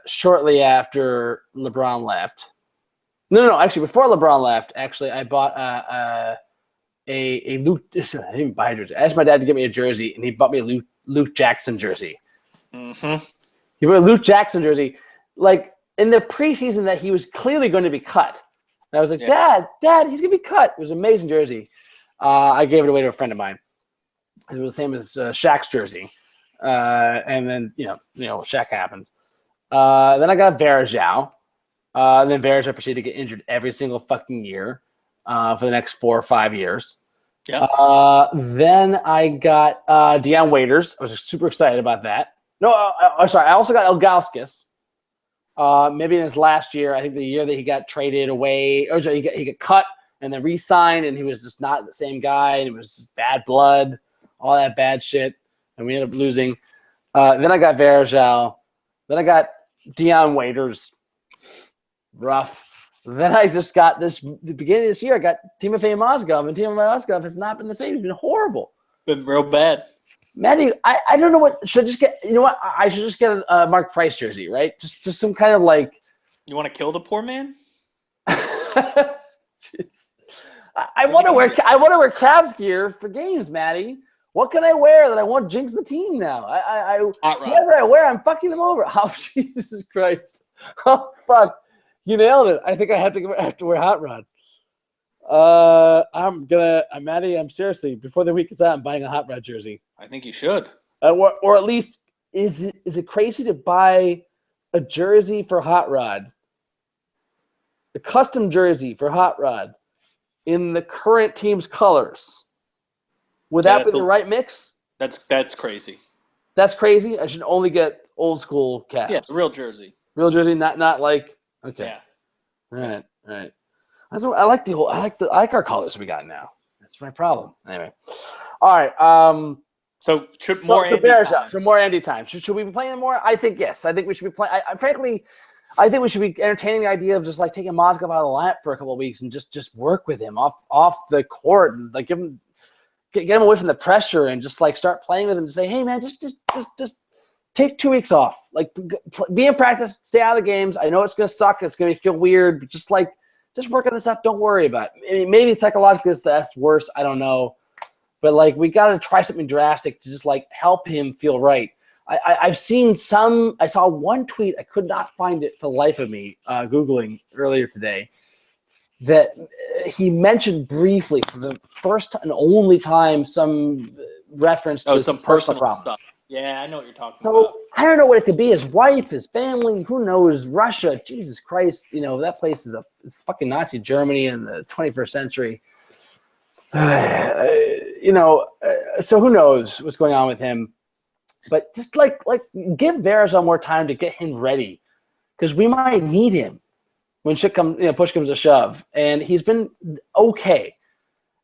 Shortly after LeBron left. No. Actually, before LeBron left, I bought a Luke. I didn't even buy a jersey. I asked my dad to get me a jersey, and he bought me a Luke Jackson jersey. Mm-hmm. He bought a Luke Jackson jersey, like in the preseason that he was clearly going to be cut. And I was like, Dad, he's gonna be cut. It was an amazing jersey. I gave it away to a friend of mine. It was the same as Shaq's jersey, and then Shaq happened. Then I got Varejao. And then Varejao proceeded to get injured every single fucking year for the next 4 or 5 years. Yeah. Then I got Deion Waiters. I was super excited about that. No, sorry. I also got Ilgauskas. Maybe in his last year, I think the year that he got traded away, or sorry, he got cut and then re-signed, and he was just not the same guy, and it was bad blood, all that bad shit, and we ended up losing. Then I got Varejao. Then I got Deion Waiters. Rough. Then I just got the beginning of this year, I got Timofey Mozgov, and Timofey Mozgov has not been the same. He's been horrible. Been real bad. Matty, I don't know what should I just get. You know what? I should just get a Mark Price jersey, right? Just some kind of like. You want to kill the poor man? Jeez. I want to wear Cavs gear for games, Matty. What can I wear that I won't jinx the team now? Whatever I wear, I'm fucking them over. Oh, Jesus Christ. Oh, fuck. You nailed it. I think I have to wear Hot Rod. Matty, I'm seriously, before the week is out, I'm buying a Hot Rod jersey. I think you should. Or at least, is it crazy to buy a jersey for Hot Rod? A custom jersey for Hot Rod in the current team's colors. Would that be the right mix? That's crazy. That's crazy? I should only get old school Cavs. Yeah, the real jersey. Real jersey, not like. Okay. Yeah. All right. That's what I like. I like our colors we got now. That's my problem. Anyway. All right. So should more Andy time. So more Andy time. Should we be playing more? I think yes. I think we should be playing. Frankly, I think we should be entertaining the idea of just like taking Mozgov out of the lineup for a couple of weeks and just work with him off the court and like get him away from the pressure and just like start playing with him and say, hey man, just take 2 weeks off. Like, be in practice, stay out of the games. I know it's going to suck. It's going to feel weird, but just work on this stuff. Don't worry about it. Maybe psychologically that's worse. I don't know. But, like, we got to try something drastic to just, like, help him feel right. I saw one tweet. I could not find it for the life of me, Googling earlier today, that he mentioned briefly for the first and only time some reference to some personal stuff. Yeah, I know what you're talking about. So I don't know what it could be. His wife, his family, who knows? Russia, Jesus Christ! That place it's fucking Nazi Germany in the 21st century. So who knows what's going on with him? But just like give Varejao more time to get him ready because we might need him when push comes to shove. And he's been okay.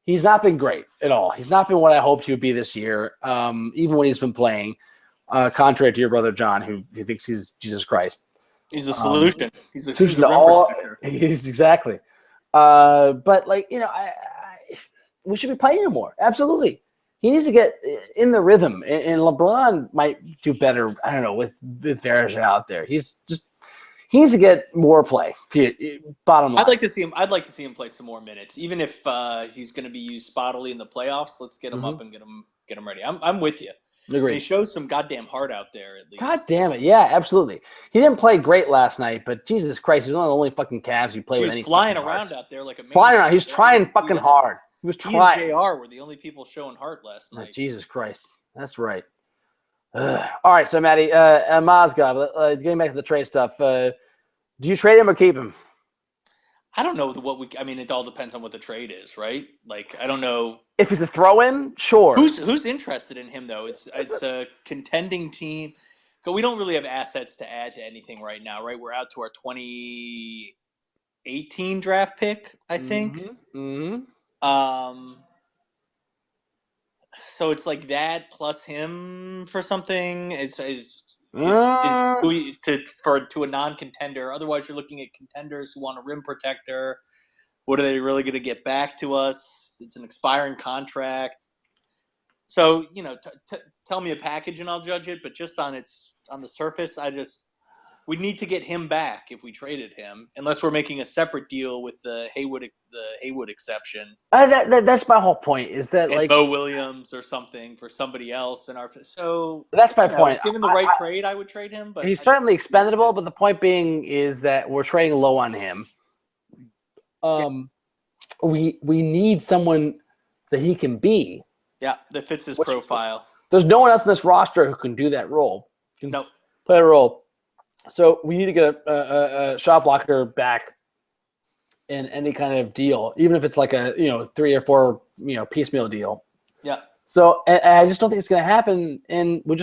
He's not been great at all. He's not been what I hoped he would be this year, even when he's been playing, contrary to your brother John, who thinks he's Jesus Christ. He's the solution. He's the solution to all. He's exactly. But we should be playing him more. Absolutely. He needs to get in the rhythm, and LeBron might do better. I don't know with Varejao out there. He needs to get more play. Bottom line, I'd like to see him play some more minutes, even if he's going to be used spottily in the playoffs. Let's get him up and get him ready. I'm with you. Agreed. He shows some goddamn heart out there, at least. God damn it, yeah, absolutely. He didn't play great last night, but Jesus Christ, he's one of the only fucking Cavs you play with. He was flying around out there like a man. Flying around. He's trying fucking hard. He was trying. He and JR were the only people showing heart last night. Jesus Christ. That's right. All right, so Matty, Mozgov, getting back to the trade stuff, do you trade him or keep him? I don't know it all depends on what the trade is, right? Like, I don't know. If he's a throw-in, sure. Who's interested in him, though? It's a contending team. We don't really have assets to add to anything right now, right? We're out to our 2018 draft pick, I think. So it's like that plus him for something. To a non-contender. Otherwise, you're looking at contenders who want a rim protector. What are they really going to get back to us? It's an expiring contract. So, tell me a package and I'll judge it. But just on the surface, we need to get him back if we traded him, unless we're making a separate deal with the Haywood exception. That's my whole point. Is that and Mo Williams or something for somebody else in our? So that's my point. Given the right trade, I would trade him. But he's certainly expendable. But the point being is that we're trading low on him. We need someone that he can be. Yeah, that fits his profile. There's no one else in this roster who can do that role. No, play a role. So we need to get a shot blocker back in any kind of deal, even if it's like a 3 or 4 piecemeal deal. Yeah. So and I just don't think it's going to happen, and we're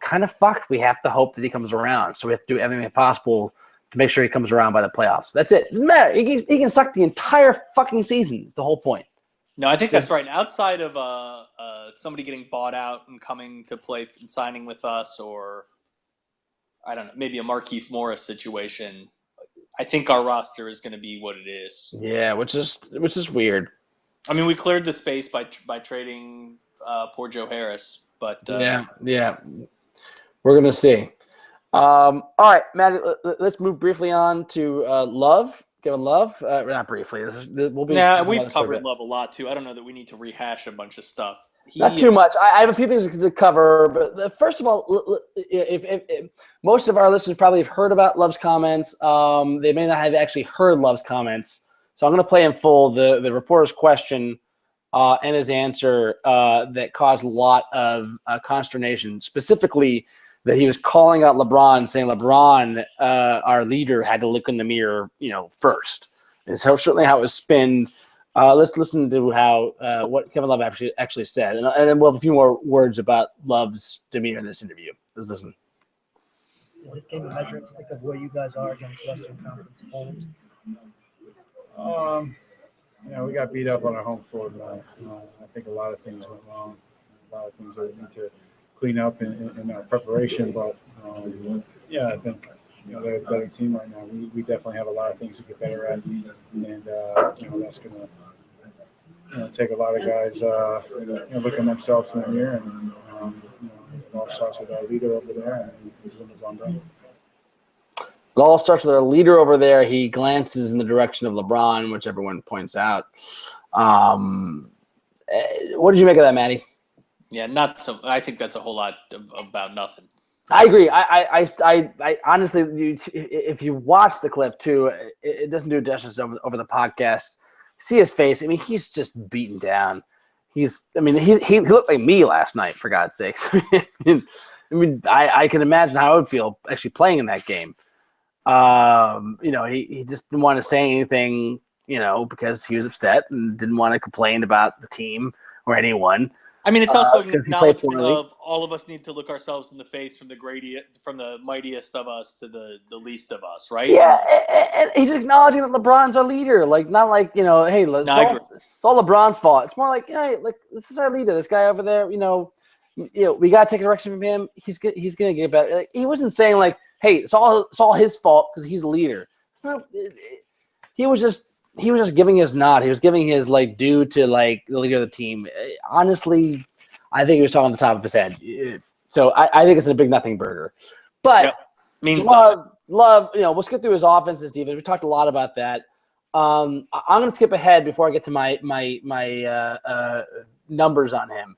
kind of fucked. We have to hope that he comes around. So we have to do everything possible to make sure he comes around by the playoffs. That's it. Doesn't matter. He can suck the entire fucking season. It's the whole point. No, I think that's right. Outside of somebody getting bought out and coming to play and signing with us, or I don't know, maybe a Markieff Morris situation, I think our roster is going to be what it is. Yeah, which is weird. I mean, we cleared the space by trading poor Joe Harris, but yeah, we're gonna see. All right, Matt, let's move briefly on to Love. Kevin Love, not briefly. We'll be. Nah, we've covered Love a lot too. I don't know that we need to rehash a bunch of stuff. Not too much. I have a few things to cover, but first of all, if most of our listeners probably have heard about Love's comments, they may not have actually heard Love's comments. So I'm going to play in full the reporter's question and his answer that caused a lot of consternation, specifically that he was calling out LeBron, saying LeBron, our leader, had to look in the mirror, first. And so certainly how it was spinned. Let's listen to how what Kevin Love actually said, and then we'll have a few more words about Love's demeanor in this interview. Let's listen. Is this game a measuring stick of where you guys are against Western Conference opponents? We got beat up on our home floor tonight. I think a lot of things went wrong. A lot of things that we need to clean up in our preparation. But I think they're a better team right now. We definitely have a lot of things to get better at, and that's gonna take a lot of guys looking themselves in the mirror, and it all starts with our leader over there, and he's doing his own thing. It all starts with our leader over there. He glances in the direction of LeBron, which everyone points out. What did you make of that, Matty? Yeah, not so. I think that's a whole lot about nothing. I agree. I honestly, if you watch the clip too, it doesn't do justice over the podcast. See his face. I mean, he's just beaten down. He looked like me last night, for God's sakes. I can imagine how I would feel actually playing in that game. He just didn't want to say anything, because he was upset and didn't want to complain about the team or anyone. I mean, it's also an 'cause he played acknowledgement poorly. of all of us need to look ourselves in the face from the mightiest of us to the least of us, right? Yeah, and he's acknowledging that LeBron's our leader. Like, not like, hey, it's I agree. all LeBron's fault. It's more like, hey, like, this is our leader. This guy over there, we got to take a direction from him. He's gonna get better. Like, he wasn't saying like, hey, it's all his fault because he's the leader. It's not. He was just giving his nod. He was giving his like due to like the leader of the team. Honestly, I think he was talking on the top of his head. So I think it's a big nothing burger. But Yep. Means nothing. Love, we'll skip through his offense and defense. We talked a lot about that. I'm going to skip ahead before I get to my numbers on him.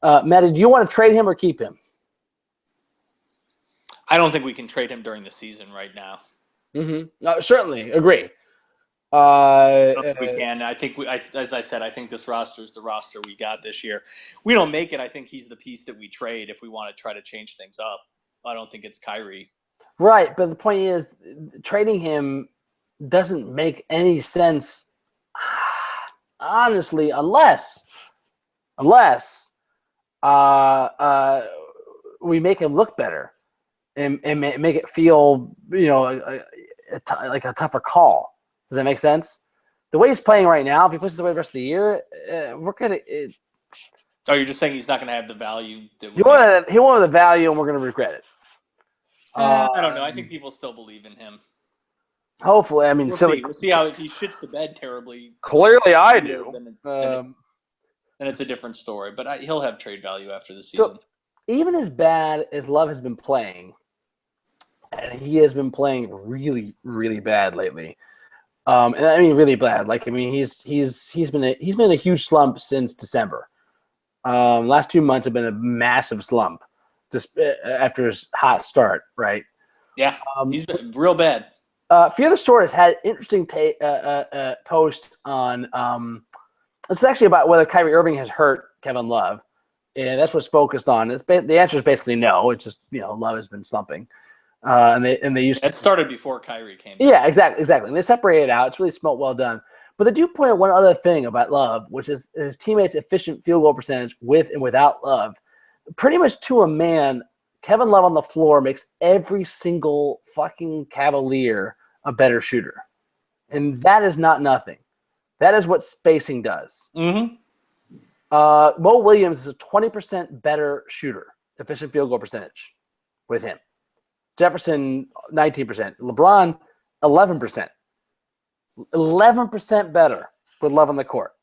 Matty, do you want to trade him or keep him? I don't think we can trade him during the season right now. Mm-hmm. Certainly, agree. I don't think we can. I think as I said, I think this roster is the roster we got this year. We don't make it. I think he's the piece that we trade if we want to try to change things up. I don't think it's Kyrie. Right, but the point is, trading him doesn't make any sense, honestly, unless we make him look better and make it feel, like a tougher call. Does that make sense? The way he's playing right now, if he pushes away the rest of the year, we're gonna. Oh, you're just saying he's not going to have the value that he won't have the value, and we're gonna regret it. I don't know. I think people still believe in him. Hopefully, I mean, we'll see how if he shits the bed terribly. Clearly, I do. Then it's a different story. But he'll have trade value after the season. So, even as bad as Love has been playing, and he has been playing really, really bad lately. And I mean, really bad. Like, I mean, he's been in a huge slump since December. Last 2 months have been a massive slump, just after his hot start, right? Yeah, he's been real bad. Fear the Sword has had an interesting post on. It's actually about whether Kyrie Irving has hurt Kevin Love, and that's what's focused on. The answer is basically no. It's just Love has been slumping, and they used to. It started before Kyrie came. Yeah, exactly. And they separated it out. It's really smart, well done. But they do point out one other thing about Love, which is his teammates' efficient field goal percentage with and without Love. Pretty much to a man, Kevin Love on the floor makes every single fucking Cavalier a better shooter. And that is not nothing. That is what spacing does. Mm-hmm. Mo Williams is a 20% better shooter, efficient field goal percentage with him. Jefferson, 19%. LeBron, 11%. 11% better with Love on the court.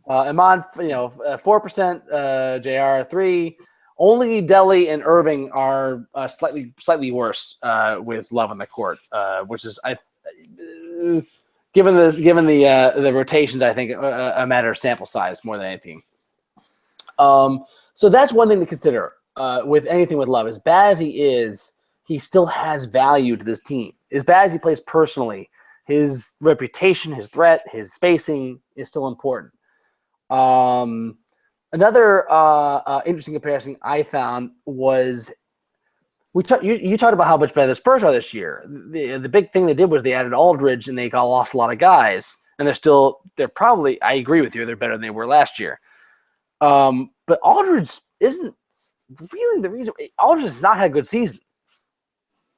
Iman, 4%. JR, 3%. Only Delly and Irving are slightly worse with Love on the court, which is given the rotations, I think a matter of sample size more than anything. So that's one thing to consider with anything with Love. As bad as he is, he still has value to this team. As bad as he plays personally, his reputation, his threat, his spacing is still important. Another interesting comparison I found was you talked about how much better the Spurs are this year. The big thing they did was they added Aldridge and they lost a lot of guys, and they're probably, I agree with you, they're better than they were last year. But Aldridge isn't really the reason. Aldridge has not had a good season.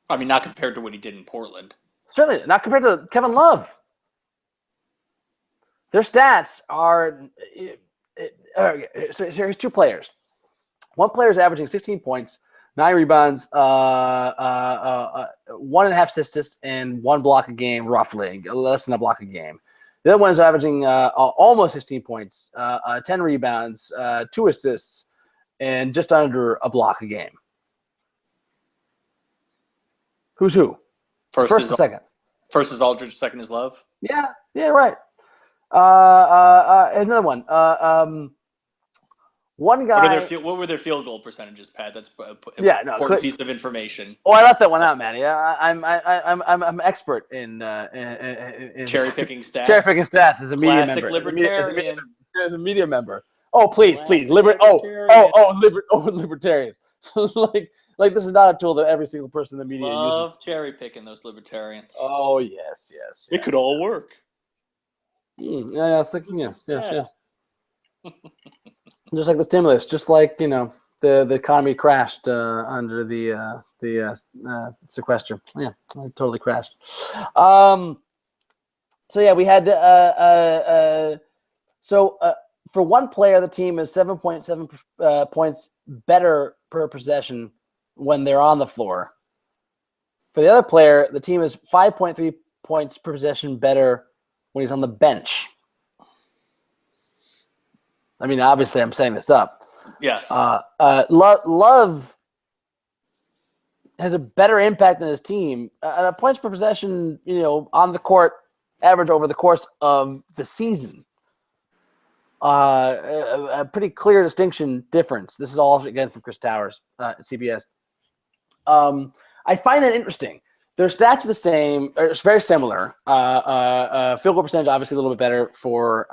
I mean, not compared to what he did in Portland. Certainly not compared to Kevin Love. Their stats are. So here's two players. One player is averaging 16 points, 9 rebounds, 1.5 assists, and 1 block a game, roughly, less than a block a game. The other one is averaging almost 16 points, 10 rebounds, 2 assists, and just under a block a game. Who's who? First and second. First is Aldridge, second is Love. Yeah, right. Another one. One guy. What were their field goal percentages, Pat? That's important piece of information. Oh, I left that one out, Matty. I'm expert in cherry picking stats. Cherry picking stats as a media Classic member. libertarian. As a media member. Oh, please. Libertarians. like this is not a tool that every single person in the media Love uses. cherry picking those libertarians. Oh yes. It could all work. Yeah, it's like yes. Just like the stimulus, just like the economy crashed under the sequester. Yeah, it totally crashed. So yeah, we had for one player, the team is 7.7 points better per possession when they're on the floor. For the other player, the team is 5.3 points per possession better when he's on the bench. I mean, obviously, I'm setting this up. Yes. Love has a better impact on his team. A points per possession, on the court, average over the course of the season. A pretty clear distinction difference. This is all, again, from Chris Towers at CBS. I find it interesting. Their stats are the same, or it's very similar. Field goal percentage, obviously, a little bit better for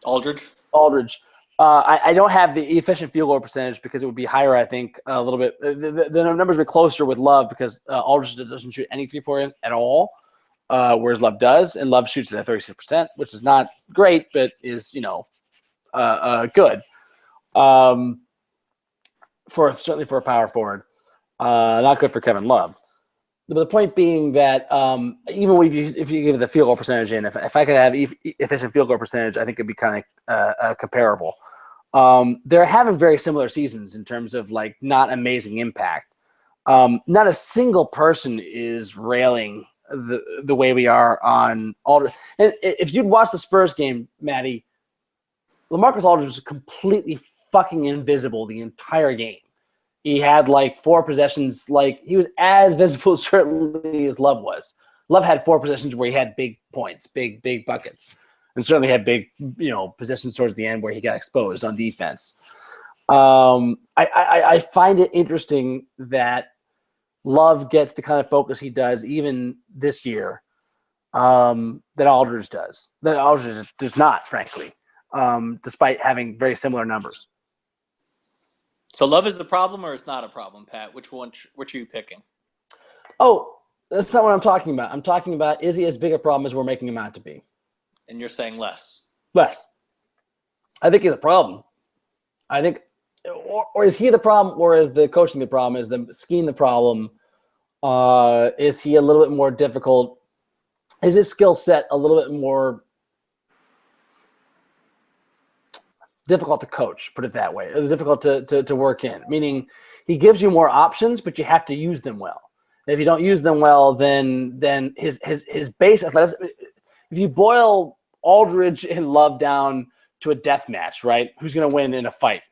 Aldridge. I don't have the efficient field goal percentage because it would be higher, I think, a little bit. The numbers would be closer with Love because Aldridge doesn't shoot any three-pointers at all, whereas Love does, and Love shoots it at 36%, which is not great, but is, good. Certainly for a power forward. Not good for Kevin Love. But the point being that even if you give the field goal percentage in, if I could have efficient field goal percentage, I think it'd be kind of comparable. They're having very similar seasons in terms of not amazing impact. Not a single person is railing the way we are on Aldridge. And if you'd watched the Spurs game, Matty, LaMarcus Aldridge was completely fucking invisible the entire game. He had 4 possessions. He was as visible certainly as Love was. Love had 4 possessions where he had big points, big buckets, and certainly had big possessions towards the end where he got exposed on defense. I find it interesting that Love gets the kind of focus he does even this year that Aldridge does. That Aldridge does not, frankly, despite having very similar numbers. So Love is the problem, or it's not a problem, Pat? Which are you picking? Oh, that's not what I'm talking about. I'm talking about, is he as big a problem as we're making him out to be? And you're saying less. Less. I think he's a problem. I think, or is he the problem, or is the coaching the problem? Is the scheme the problem? Is he a little bit more difficult? Is his skill set a little bit more difficult to coach, put it that way, or difficult to work in, meaning he gives you more options, but you have to use them well. And if you don't use them well, then his base athleticism, if you boil Aldridge and Love down to a death match, right? Who's going to win in a fight?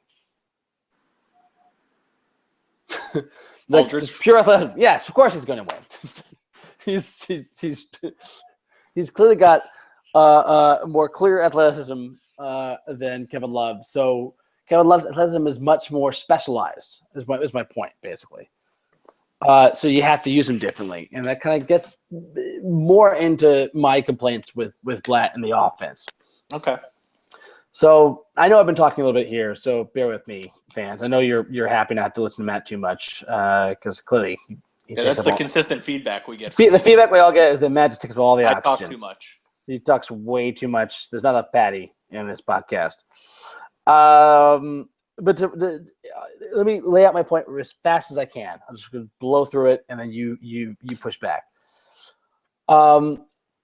Aldridge. Pure athleticism. Yes, of course he's going to win. he's clearly got more clear athleticism than Kevin Love. So Kevin Love's athleticism is much more specialized, is my point, basically. So you have to use him differently. And that kind of gets more into my complaints with Blatt and the offense. Okay. So I know I've been talking a little bit here, so bear with me, fans. I know you're happy not to listen to Matt too much because clearly that's the consistent feedback we get. The feedback we all get is that Matt just takes up all the oxygen. I talk too much. He talks way too much. There's not enough Patty in this podcast. But let me lay out my point as fast as I can. I'm just going to blow through it, and then you push back.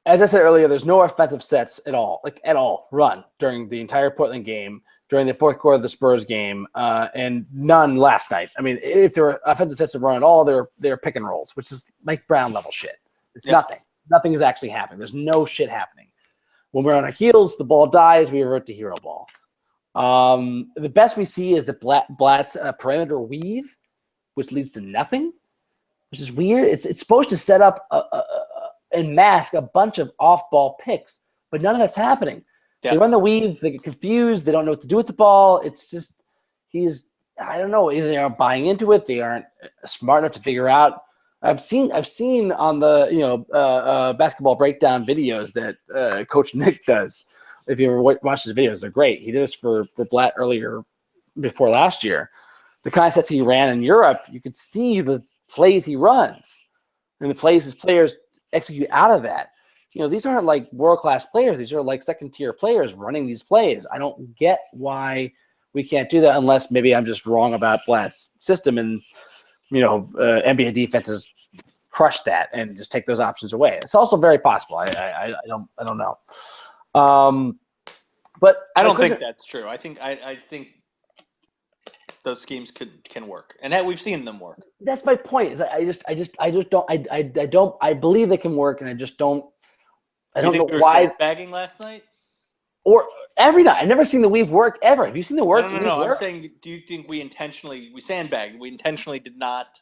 As I said earlier, there's no offensive sets at all run during the entire Portland game, during the fourth quarter of the Spurs game, and none last night. I mean, if there were offensive sets to run at all, they're pick and rolls, which is Mike Brown level shit. It's nothing. Nothing is actually happening. There's no shit happening. When we're on our heels, the ball dies, we revert to hero ball. The best we see is the Blatt's perimeter weave, which leads to nothing, which is weird. It's supposed to set up and mask a bunch of off-ball picks, but none of that's happening. Yeah. They run the weave, they get confused, they don't know what to do with the ball. It's just I don't know, either they aren't buying into it, they aren't smart enough to figure out. I've seen on the basketball breakdown videos that Coach Nick does. If you ever watch his videos, they're great. He did this for Blatt earlier before last year. The kind of sets he ran in Europe, you could see the plays he runs and the plays his players execute out of that. these aren't like world-class players. These are like second-tier players running these plays. I don't get why we can't do that unless maybe I'm just wrong about Blatt's system and, NBA defenses crush that and just take those options away. It's also very possible. I don't know. But I don't think that's true. I think those schemes can work, and that we've seen them work. That's my point. Is I believe they can work, and I just don't. I don't know why. Sandbagging last night, or every night. I've never seen the weave work ever. Have you seen the work? No. I'm saying, do you think we sandbagged? We intentionally did not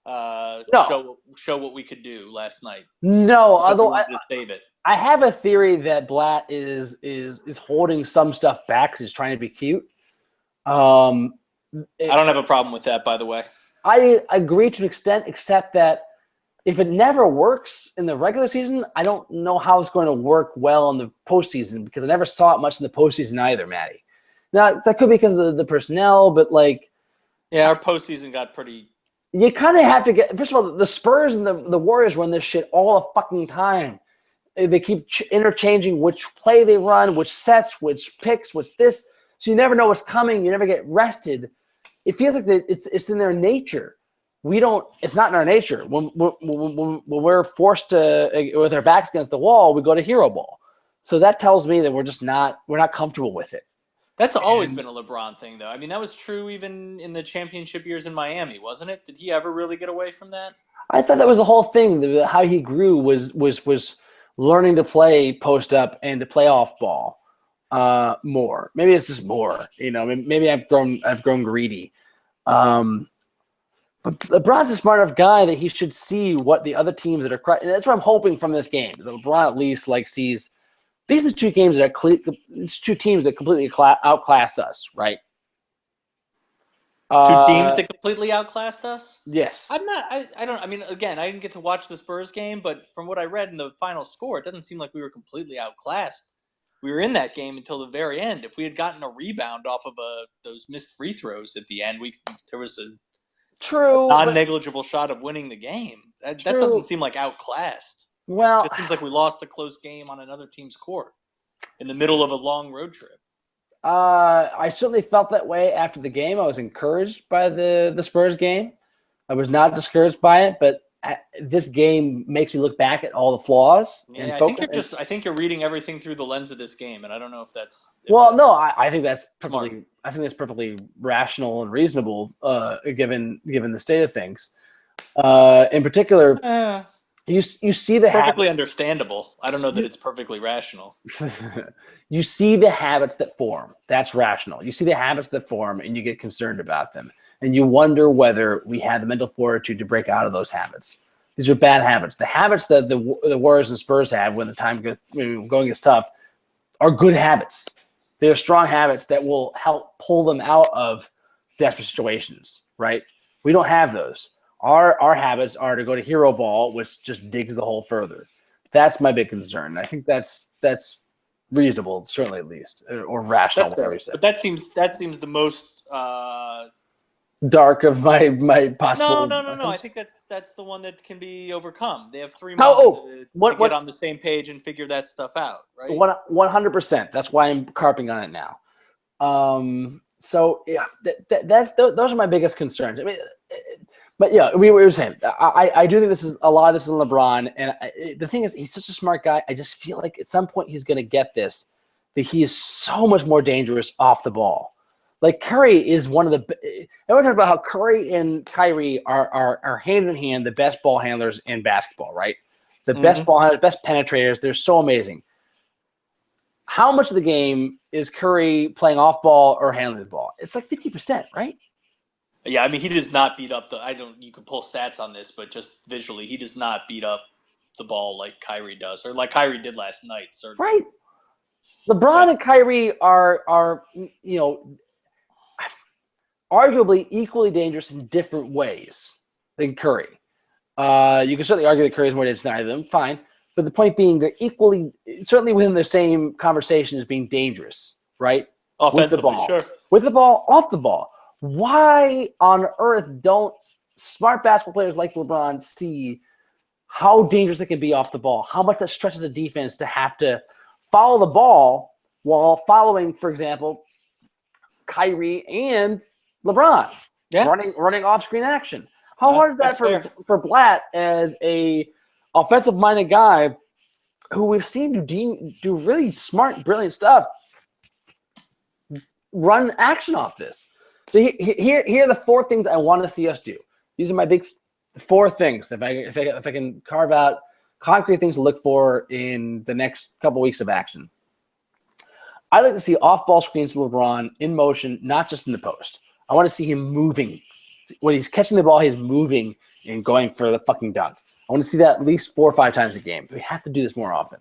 show what we could do last night. No, although to save it. I have a theory that Blatt is holding some stuff back because he's trying to be cute. I don't have a problem with that, by the way. I agree to an extent, except that if it never works in the regular season, I don't know how it's going to work well in the postseason because I never saw it much in the postseason either, Matty. Now, that could be because of the personnel, but yeah, our postseason got pretty. You kind of have to get – first of all, the Spurs and the Warriors run this shit all the fucking time. They keep interchanging which play they run, which sets, which picks, which this. So you never know what's coming. You never get rested. It feels like it's in their nature. We don't. It's not in our nature. When we're forced to with our backs against the wall, we go to hero ball. So that tells me that we're not comfortable with it. That's always been a LeBron thing, though. I mean, that was true even in the championship years in Miami, wasn't it? Did he ever really get away from that? I thought that was the whole thing. How he grew was learning to play post up and to play off ball more. Maybe it's just more. Maybe I've grown greedy. But LeBron's a smart enough guy that he should see what the other teams that are. And that's what I'm hoping from this game. That LeBron at least sees. These are two teams that completely outclass us, right? Two teams that completely outclassed us? Yes. I don't. I mean, again, I didn't get to watch the Spurs game, but from what I read in the final score, it doesn't seem like we were completely outclassed. We were in that game until the very end. If we had gotten a rebound off of those missed free throws at the end, there was a non-negligible shot of winning the game. That doesn't seem like outclassed. Well, it just seems like we lost a close game on another team's court in the middle of a long road trip. I certainly felt that way after the game. I was encouraged by the Spurs game. I was not discouraged by it, but this game makes me look back at all the flaws. Yeah, I think you're reading everything through the lens of this game, and I don't know if that's. I think that's perfectly. Smart. I think that's perfectly rational and reasonable, given the state of things. In particular. You see the perfectly understandable. I don't know that it's perfectly rational. You see the habits that form. That's rational. You see the habits that form, and you get concerned about them, and you wonder whether we have the mental fortitude to break out of those habits. These are bad habits. The habits that the Warriors and Spurs have when the time going gets tough are good habits. They are strong habits that will help pull them out of desperate situations. Right? We don't have those. Our habits are to go to hero ball, which just digs the hole further. That's my big concern. I think that's reasonable, certainly at least, or rational. That's fair. But that seems the most dark of my possible. No. I think that's the one that can be overcome. They have 3 months to get on the same page and figure that stuff out, right? 100%. That's why I'm carping on it now. So yeah, those are my biggest concerns. I mean. But yeah, we were saying, I do think a lot of this is LeBron. And the thing is, he's such a smart guy. I just feel like at some point he's going to get this, that he is so much more dangerous off the ball. Like Curry is one of the – everyone talks about how Curry and Kyrie are hand in hand the best ball handlers in basketball, right? The best ball handlers, best penetrators. They're so amazing. How much of the game is Curry playing off ball or handling the ball? It's like 50%, right? Yeah, I mean, he does not beat up you can pull stats on this, but just visually, he does not beat up the ball like Kyrie does, or like Kyrie did last night, certainly. Right. LeBron and Kyrie are arguably equally dangerous in different ways than Curry. You can certainly argue that Curry is more dangerous than either of them, fine. But the point being, they're certainly within the same conversation as being dangerous, right? Offensively, with the ball. Sure. With the ball, off the ball. Why on earth don't smart basketball players like LeBron see how dangerous they can be off the ball, how much that stretches a defense to have to follow the ball while following, for example, Kyrie and LeBron running off-screen action. How hard is that for Blatt as a offensive-minded guy who we've seen do really smart, brilliant stuff, run action off this? So here are the 4 things I want to see us do. These are my big 4 things. If I can carve out concrete things to look for in the next couple weeks of action. I like to see off-ball screens to LeBron in motion, not just in the post. I want to see him moving. When he's catching the ball, he's moving and going for the fucking dunk. I want to see that at least 4 or 5 times a game. We have to do this more often.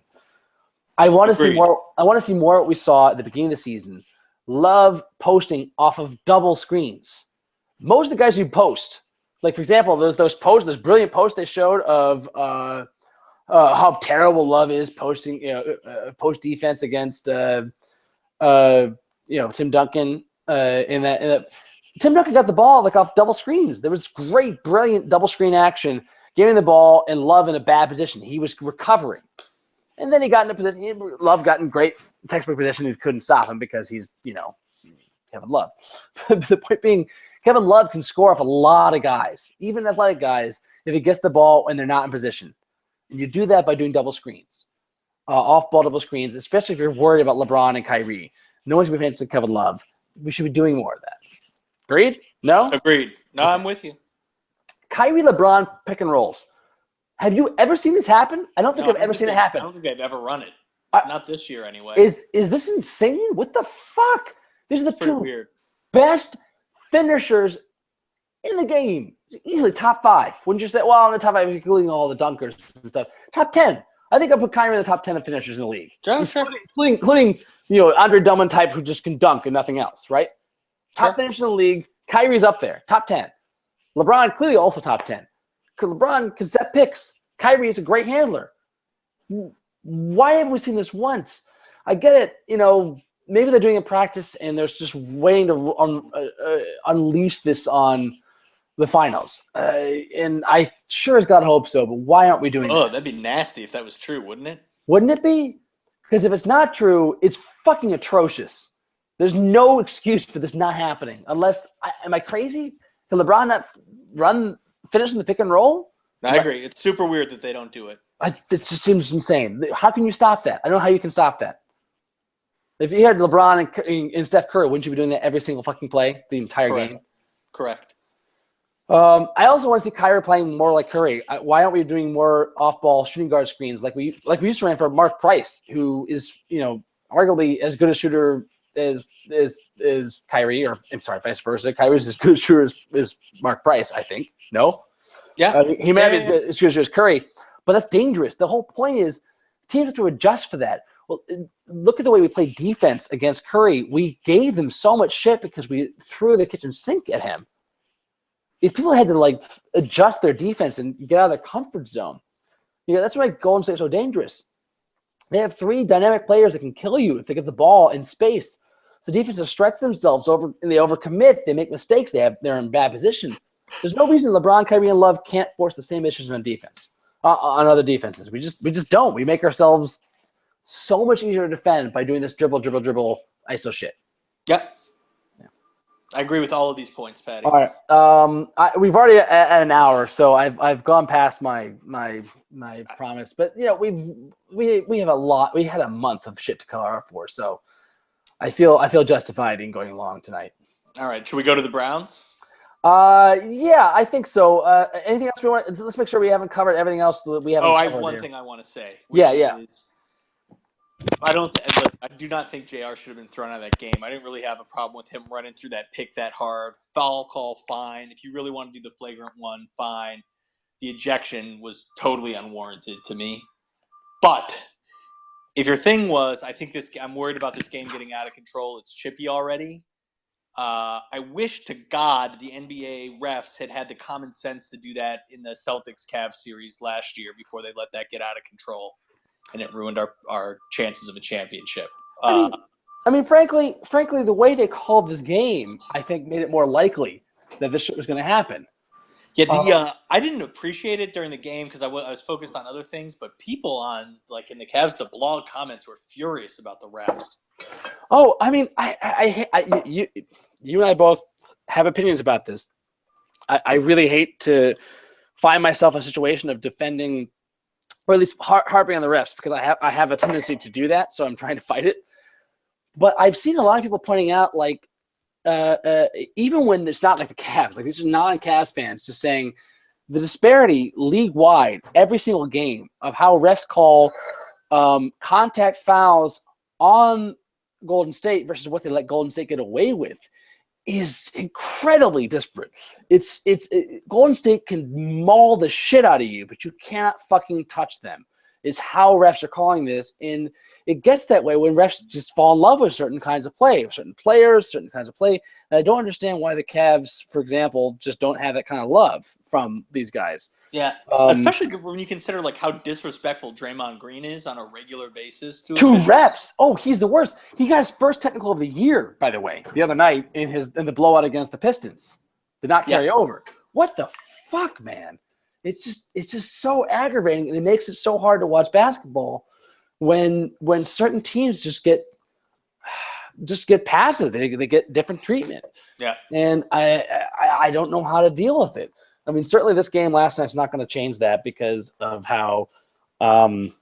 I want to see more. I want to see more what we saw at the beginning of the season. Love posting off of double screens. Most of the guys who post, like for example, those brilliant posts they showed of how terrible Love is posting, post defense against Tim Duncan. Tim Duncan got the ball like off double screens. There was great, brilliant double screen action, giving the ball and Love in a bad position. He was recovering. And then he got in a position. Love got in great textbook position. He couldn't stop him because he's, Kevin Love. The point being, Kevin Love can score off a lot of guys, even athletic guys, if he gets the ball and they're not in position. And you do that by doing double screens, off-ball double screens, especially if you're worried about LeBron and Kyrie. No one's going to be paying Kevin Love. We should be doing more of that. Agreed? No? Agreed. No, I'm with you. Kyrie LeBron pick and rolls. Have you ever seen this happen? I don't think I've ever seen it happen. I don't think I've ever run it. Not this year, anyway. Is this insane? What the fuck? These are the 2 best finishers in the game. Easily top 5. Wouldn't you say? Well, in the top 5, including all the dunkers and stuff. Top 10. I think I put Kyrie in the top 10 of finishers in the league. Sure. Including Andre Drummond type who just can dunk and nothing else, right? Top finisher in the league. Kyrie's up there. Top 10. LeBron clearly also top 10. LeBron can set picks. Kyrie is a great handler. Why haven't we seen this once? I get it. Maybe they're doing it in practice and they're just waiting to unleash this on the finals. And I sure as God hope so, but why aren't we doing that? That'd be nasty if that was true, wouldn't it? Wouldn't it be? Because if it's not true, it's fucking atrocious. There's no excuse for this not happening. Unless, am I crazy? Can LeBron not finish in the pick and roll? I agree. It's super weird that they don't do it. It just seems insane. How can you stop that? I don't know how you can stop that. If you had LeBron and Steph Curry, wouldn't you be doing that every single fucking play, the entire game? Correct. I also want to see Kyrie playing more like Curry. Why aren't we doing more off-ball shooting guard screens like we used to run for Mark Price, who is arguably as good a shooter as Kyrie, or I'm sorry, vice versa. Kyrie's as good a shooter as Mark Price, I think. No? Yeah. He may be as good as Curry, but that's dangerous. The whole point is teams have to adjust for that. Well, look at the way we played defense against Curry. We gave him so much shit because we threw the kitchen sink at him. If people had to adjust their defense and get out of their comfort zone, that's why Golden State is so dangerous. They have 3 dynamic players that can kill you if they get the ball in space. The defenses stretch themselves over and they overcommit. They make mistakes. They're in bad position. There's no reason LeBron, Kyrie, and Love can't force the same issues on defense, on other defenses. We just don't. We make ourselves so much easier to defend by doing this dribble ISO shit. Yep. I agree with all of these points, Patty. All right. We've already at an hour, so I've gone past my promise. But we have a lot. We had a month of shit to cover for, so I feel justified in going along tonight. All right. Should we go to the Browns? Yeah, I think so. Anything else we want? Let's make sure we haven't covered everything else that we haven't. I covered have one here. thing I want to say. Yeah. I do not think JR should have been thrown out of that game. I didn't really have a problem with him running through that pick that hard. Foul call, fine. If you really want to do the flagrant one, fine. The ejection was totally unwarranted to me. But if your thing was, I'm worried about this game getting out of control. It's chippy already. I wish to God the NBA refs had the common sense to do that in the Celtics-Cavs series last year before they let that get out of control. And it ruined our chances of a championship. I mean, frankly, the way they called this game, I think, made it more likely that this shit was going to happen. Yeah, I didn't appreciate it during the game because I was focused on other things. But people on in the Cavs, the blog comments were furious about the refs. Oh, I mean, you and I both have opinions about this. I really hate to find myself in a situation of defending, or at least harping on the refs, because I have a tendency to do that. So I'm trying to fight it. But I've seen a lot of people pointing out, even when it's not like the Cavs, these are non-Cavs fans, just saying the disparity league-wide every single game of how refs call contact fouls on Golden State versus what they let Golden State get away with is incredibly disparate. Golden State can maul the shit out of you, but you cannot fucking touch them. Is how refs are calling this, and it gets that way when refs just fall in love with certain kinds of play, certain players, certain kinds of play. And I don't understand why the Cavs, for example, just don't have that kind of love from these guys. Yeah, especially when you consider how disrespectful Draymond Green is on a regular basis to refs. Oh, he's the worst. He got his first technical of the year, by the way, the other night in the blowout against the Pistons. Did not carry over. What the fuck, man? It's just so aggravating, and it makes it so hard to watch basketball when certain teams just get passive. They get different treatment. Yeah, and I don't know how to deal with it. I mean, certainly this game last night's not going to change that because of how JR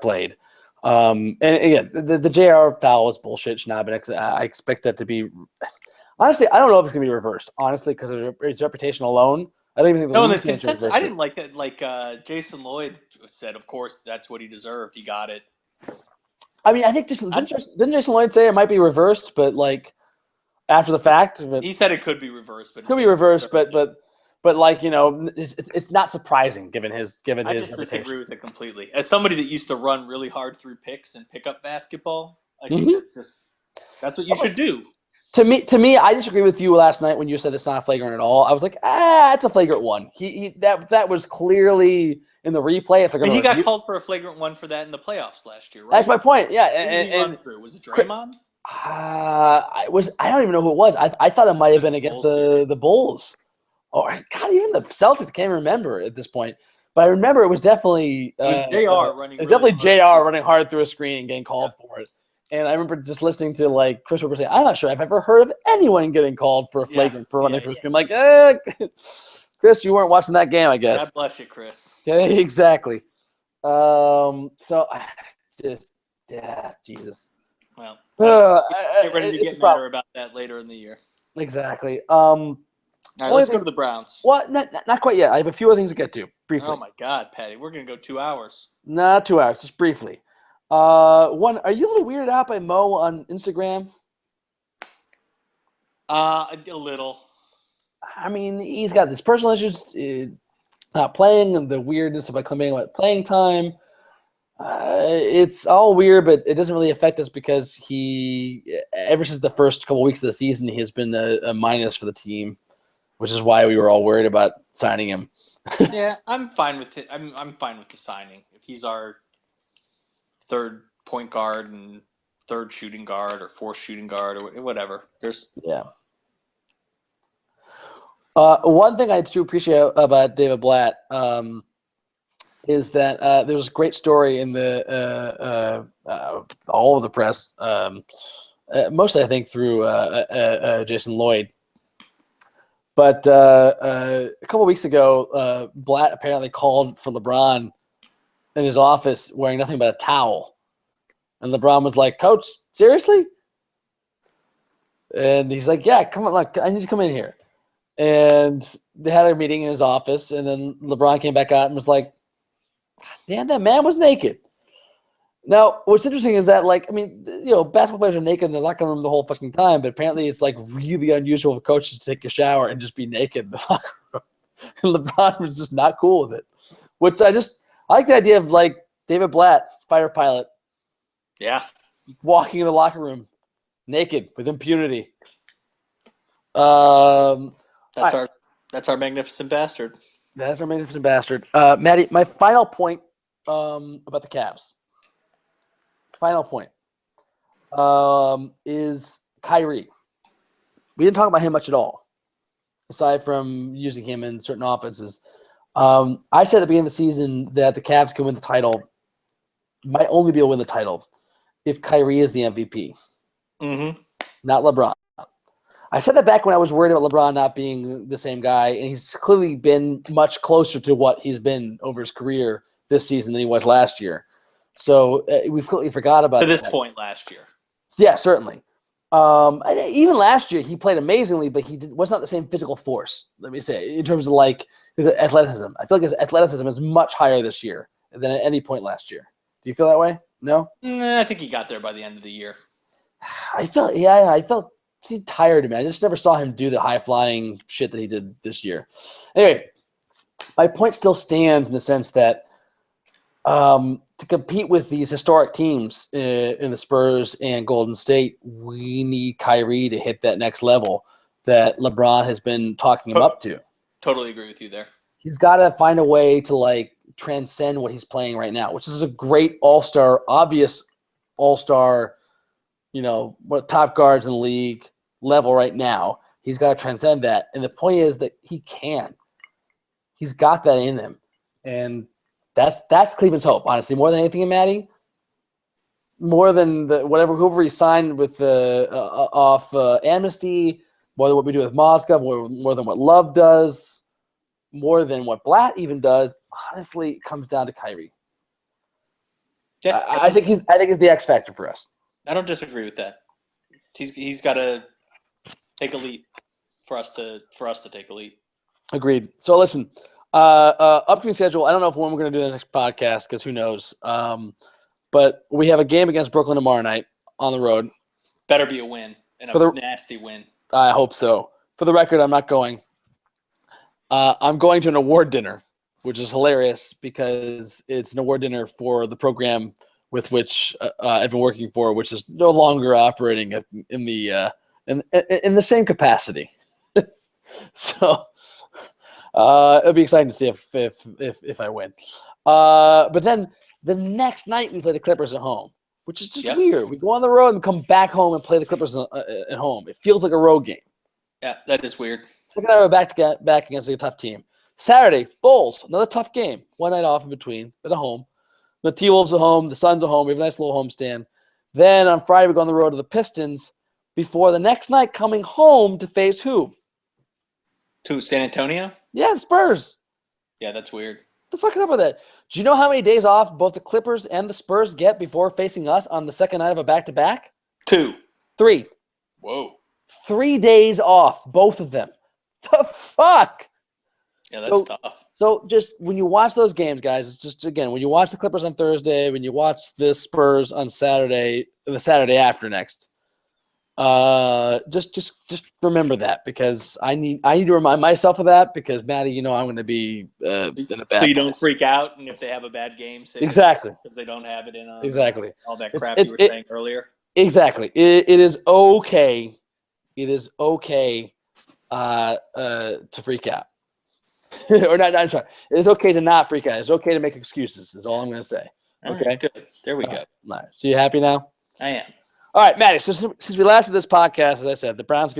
played. And again, the JR foul was bullshit. I expect that to be. Honestly, I don't know if it's going to be reversed. Honestly, because of his reputation alone. I don't even think. No, in the consensus, I didn't like that. Jason Lloyd said, of course, that's what he deserved. He got it. I mean, I think didn't Jason Lloyd say it might be reversed, but after the fact? But he said it could be reversed, but it's not surprising given his I just disagree with it completely. As somebody that used to run really hard through picks and pick up basketball, I think that's what you should do. To me, I disagree with you last night when you said it's not flagrant at all. I was like, it's a flagrant one. That was clearly in the replay. If he got called for a flagrant one for that in the playoffs last year, right? That's my point. Yeah, was it Draymond? I don't even know who it was. I thought it might have been against the Bulls. Or God, even the Celtics. I can't remember at this point. But I remember it was definitely JR running. It was definitely JR running hard through a screen and getting called for it. And I remember just listening to Chris Webber say, "I'm not sure I've ever heard of anyone getting called for a flagrant for running through a screen." I'm like, Chris, you weren't watching that game, I guess. God bless you, Chris. Okay, exactly. So Jesus. Well, get ready to get madder about that later in the year. Exactly. All right, let's go to the Browns. Well, not quite yet. I have a few other things to get to briefly. Oh my God, Patty, we're gonna go 2 hours. Not 2 hours, just briefly. One, are you a little weirded out by Mo on Instagram? A little. I mean, he's got this personal issues, not playing, and the weirdness of complaining about playing time. It's all weird, but it doesn't really affect us because ever since the first couple weeks of the season, he has been a minus for the team, which is why we were all worried about signing him. Yeah, I'm fine with it. I'm fine with the signing. If he's our third point guard and third shooting guard or fourth shooting guard or whatever. One thing I do appreciate about David Blatt is that there's a great story in the all of the press, mostly I think through Jason Lloyd. But a couple weeks ago, Blatt apparently called for LeBron in his office wearing nothing but a towel. And LeBron was like, "Coach, seriously?" And he's like, "Yeah, come on, look, I need to come in here." And they had a meeting in his office, and then LeBron came back out and was like, "Damn, that man was naked." Now, what's interesting is that, basketball players are naked in the locker room the whole fucking time, but apparently it's really unusual for coaches to take a shower and just be naked in the locker room. And LeBron was just not cool with it, which I like the idea of David Blatt, fighter pilot. Yeah. Walking in the locker room naked with impunity. That's our magnificent bastard. That's our magnificent bastard. Matty, my final point about the Cavs. Final point is Kyrie. We didn't talk about him much at all. aside from using him in certain offenses. I said at the beginning of the season that the Cavs can win the title, might only be able to win the title if Kyrie is the MVP, not LeBron. I said that back when I was worried about LeBron not being the same guy, and he's clearly been much closer to what he's been over his career this season than he was last year. So we've completely forgot about to this that. point last year. Yeah, certainly. Even last year, he played amazingly, but he was not the same physical force, let me say, in terms of like his athleticism. I feel like his athleticism is much higher this year than at any point last year. Do you feel that way? No? I think he got there by the end of the year. I felt seemed tired to me. I just never saw him do the high-flying shit that he did this year. Anyway, my point still stands in the sense that to compete with these historic teams in the Spurs and Golden State, we need Kyrie to hit that next level that LeBron has been talking him up to. Totally agree with you there. He's got to find a way to like transcend what he's playing right now, which is a great obvious all-star, one of the top guards in the league level right now. He's got to transcend that. And the point is that he can. He's got that in him. And that's Cleveland's hope, honestly, more than anything in Matty. More than whoever he signed with off amnesty, more than what we do with Mozgov, more than what Love does, more than what Blatt even does. Honestly, it comes down to Kyrie. Yeah, I think he's the X factor for us. I don't disagree with that. He's got to take a leap for us to take a leap. Agreed. So listen, upcoming schedule. I don't know when we're going to do the next podcast because who knows. But we have a game against Brooklyn tomorrow night on the road. Better be a win and a nasty win. I hope so. For the record, I'm not going. I'm going to an award dinner, which is hilarious because it's an award dinner for the program with which I've been working for, which is no longer operating in the same capacity. So it'll be exciting to see if I win. But then the next night we play the Clippers at home, which is just weird. We go on the road and come back home and play the Clippers at home. It feels like a road game. Yeah, that is weird. So we're going to have back against a tough team. Saturday, Bulls, another tough game. One night off in between, but at home. The T-Wolves at home, the Suns at home. We have a nice little homestand. Then on Friday, we go on the road to the Pistons before the next night coming home to face who? To San Antonio? Yeah, the Spurs. Yeah, that's weird. What the fuck is up with that? Do you know how many days off both the Clippers and the Spurs get before facing us on the second night of a back-to-back? 2. 3. Whoa. 3 days off, both of them. The fuck? Yeah, that's tough. So just when you watch those games, guys, it's just, again, when you watch the Clippers on Thursday, when you watch the Spurs on Saturday, the Saturday after next, just remember that because I need to remind myself of that because, Matty, I'm going to be in a bad So you don't place. freak out, and if they have a bad game, say Exactly. because they don't have it in exactly all that crap you were saying earlier. Exactly. It is okay. It is okay to freak out. Or not, I'm sorry. It's okay to not freak out. It's okay to make excuses is all I'm going to say. Okay? Right, good. There we go. All right. So you happy now? I am. All right, Matty. So since we last did this podcast, as I said, the Browns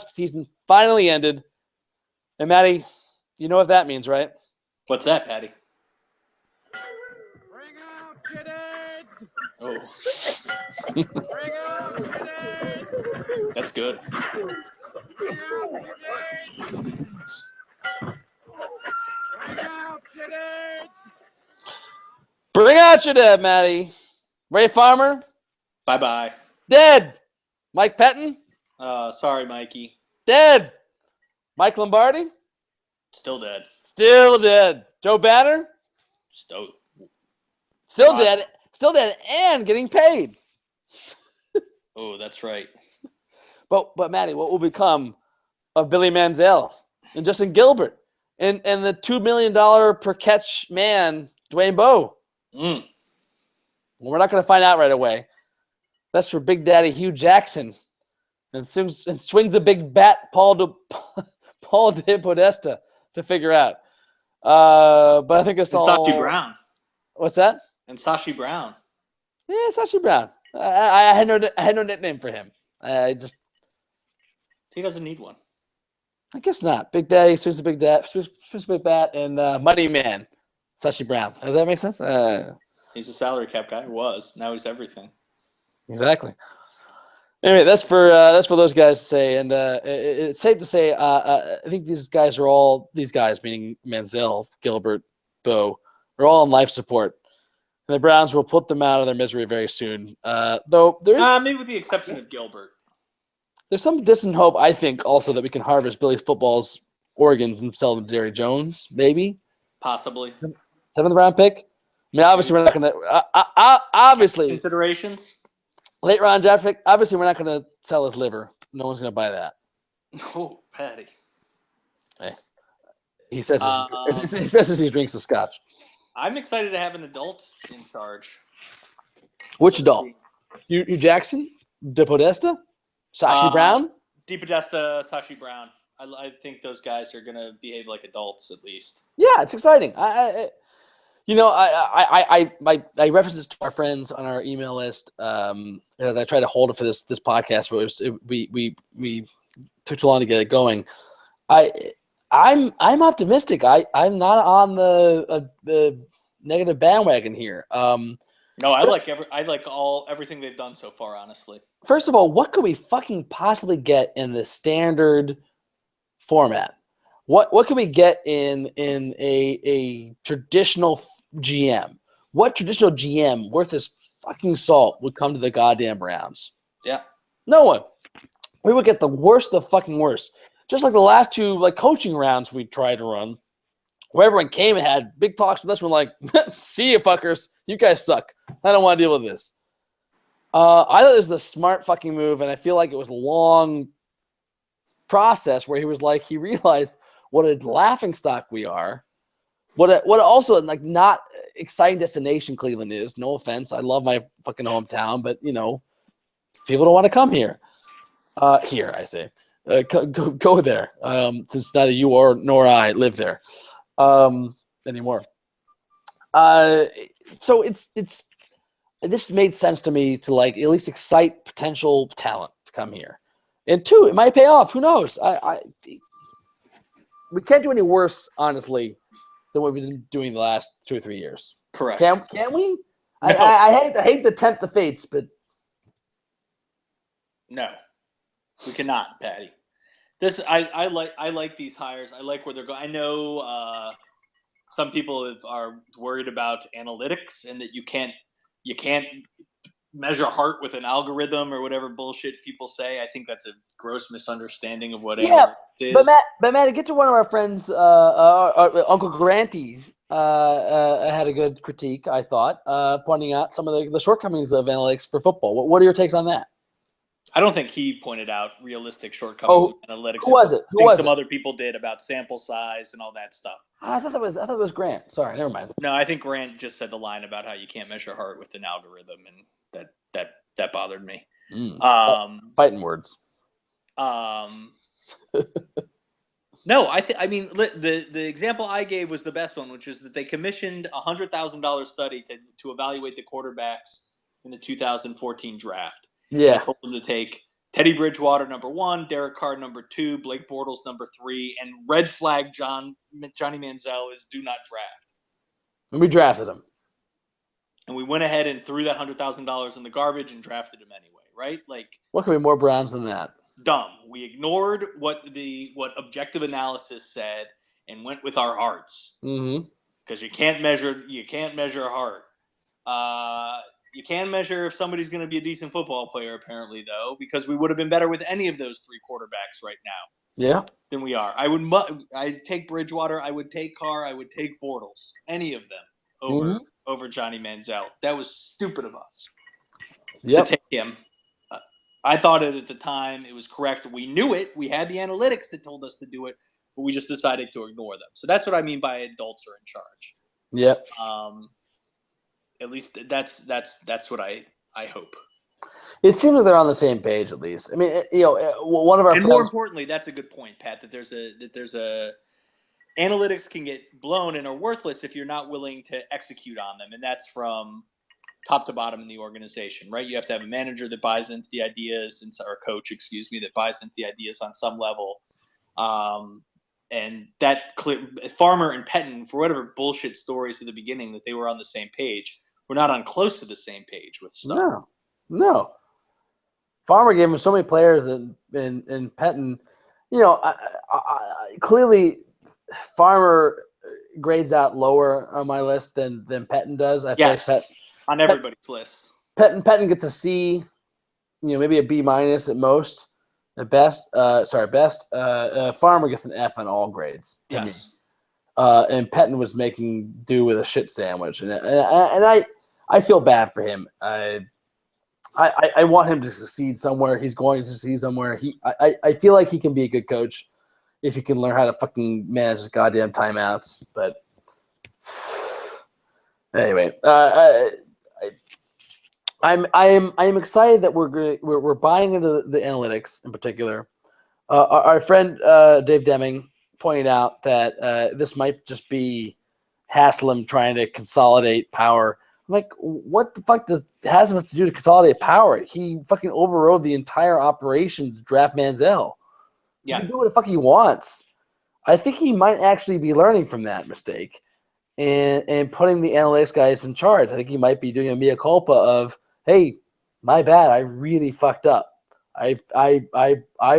season finally ended. And, Matty, you know what that means, right? What's that, Patty? Bring out Kennedy! Oh, Bring out Kennedy! that's good. Bring out Kennedy! Bring out Kennedy! Bring out your dad, Matty. Ray Farmer, Bye-bye. dead. Mike Pettin, Sorry, Mikey. dead. Mike Lombardi, Still dead. still dead. Joe Banner, Still still dead. Still dead and getting paid. Oh, that's right. But Matty, what will become of Billy Manziel and Justin Gilbert and the $2 million per catch man, Dwayne Bowe? Mm. Well, we're not going to find out right away. That's for Big Daddy Hugh Jackson and swings a big bat, Paul De Podesta, to figure out. But I think it's And all. Sashi Brown. What's that? And Sashi Brown. Yeah, Sashi Brown. I had no nickname for him. He doesn't need one. I guess not. Big Daddy, Swings a Big Bat, and Money Man, Sashi Brown. Does that make sense? He's a salary cap guy. Was. Now he's everything. Exactly. Anyway, that's for those guys to say, and it's safe to say I think these guys, meaning Manziel, Gilbert, Bo, are all on life support, and the Browns will put them out of their misery very soon. Though there's maybe with the exception of Gilbert. There's some distant hope, I think, also that we can harvest Billy Football's organs and sell them to Jerry Jones, maybe. Possibly. 7th round pick. I mean, obviously we're not going to. Obviously, considerations. Late round draft pick. Obviously, we're not going to sell his liver. No one's going to buy that. Oh, Patty. Hey. He says as he drinks the scotch. I'm excited to have an adult in charge. Which adult? Hugh Jackson? DePodesta? Sashi Brown? DePodesta, Sashi Brown. I think those guys are going to behave like adults at least. Yeah, it's exciting. I reference this to our friends on our email list as I try to hold it for this podcast. But we took too long to get it going. I'm optimistic. I'm not on the negative bandwagon here. No, I like everything they've done so far. Honestly, first of all, what could we fucking possibly get in the standard format? What could we get in a traditional GM? What traditional GM worth his fucking salt would come to the goddamn Browns? Yeah, no one. We would get the worst of the fucking worst. Just like the last two coaching rounds we tried to run, where everyone came and had big talks with us. We're like, see you fuckers. You guys suck. I don't want to deal with this. I thought this was a smart fucking move, and I feel like it was a long process where he realized what a laughingstock we are. What also not exciting destination Cleveland is. No offense. I love my fucking hometown, but people don't want to come here. Here, I say. Go there, since neither you nor I live there anymore. So this made sense to me to at least excite potential talent to come here, and two, it might pay off. Who knows? We can't do any worse, honestly, than what we've been doing the last 2 or 3 years. Correct. Can we? No. I hate to tempt the fates, but no, we cannot, Patty. I like these hires. I like where they're going. I know some people are worried about analytics and that you can't measure heart with an algorithm or whatever bullshit people say. I think that's a gross misunderstanding of what analytics is. But Matt, to get to one of our friends, Uncle Granty had a good critique, I thought, pointing out some of the shortcomings of analytics for football. What are your takes on that? I don't think he pointed out realistic shortcomings of analytics. Who was it? I think some other people did about sample size and all that stuff. I thought it was Grant. Sorry, never mind. No, I think Grant just said the line about how you can't measure heart with an algorithm, and that bothered me. Fighting words. No, I mean the example I gave was the best one, which is that they commissioned a $100,000 study to evaluate the quarterbacks in the 2014 draft. Yeah, I told them to take Teddy Bridgewater number 1, Derek Carr number 2, Blake Bortles number 3, and red flag Johnny Manziel is do not draft. And we drafted him, and we went ahead and threw that $100,000 in the garbage and drafted him anyway, right? What could be more Browns than that? Dumb. We ignored what objective analysis said and went with our hearts. Mm-hmm. Because you can't measure a heart. You can measure if somebody's going to be a decent football player, apparently, though, because we would have been better with any of those 3 quarterbacks right now. Than we are. I'd take Bridgewater. I would take Carr. I would take Bortles. Any of them over Johnny Manziel. That was stupid of us to take him. I thought it at the time. It was correct. We knew it. We had the analytics that told us to do it, but we just decided to ignore them. So that's what I mean by adults are in charge. Yep. At least that's what I hope. It seems like they're on the same page, at least. I mean, one of our more importantly, that's a good point, Pat. That there's a analytics can get blown and are worthless if you're not willing to execute on them, and that's from top to bottom in the organization, right? You have to have a manager that buys into the ideas, or a coach, that buys into the ideas on some level. And that Farmer and Pettin, for whatever bullshit stories at the beginning that they were on the same page, were not on close to the same page with stuff. No. Farmer gave him so many players and Pettin, clearly Farmer grades out lower on my list than Pettin does. I feel like on everybody's list. Pettin gets a C, maybe a B- at most. At best. Farmer gets an F on all grades. Yes. And Pettin was making do with a shit sandwich, and I feel bad for him. I want him to succeed somewhere. He's going to succeed somewhere. I feel like he can be a good coach if he can learn how to fucking manage his goddamn timeouts. But anyway, I'm excited that we're buying into the analytics in particular. Our friend Dave Deming pointed out that this might just be Haslam trying to consolidate power. I'm like, what the fuck does Haslam have to do to consolidate power? He fucking overrode the entire operation to draft Manziel. Yeah. He can do what the fuck he wants. I think he might actually be learning from that mistake and putting the analytics guys in charge. I think he might be doing a mea culpa of, hey, my bad. I really fucked up. I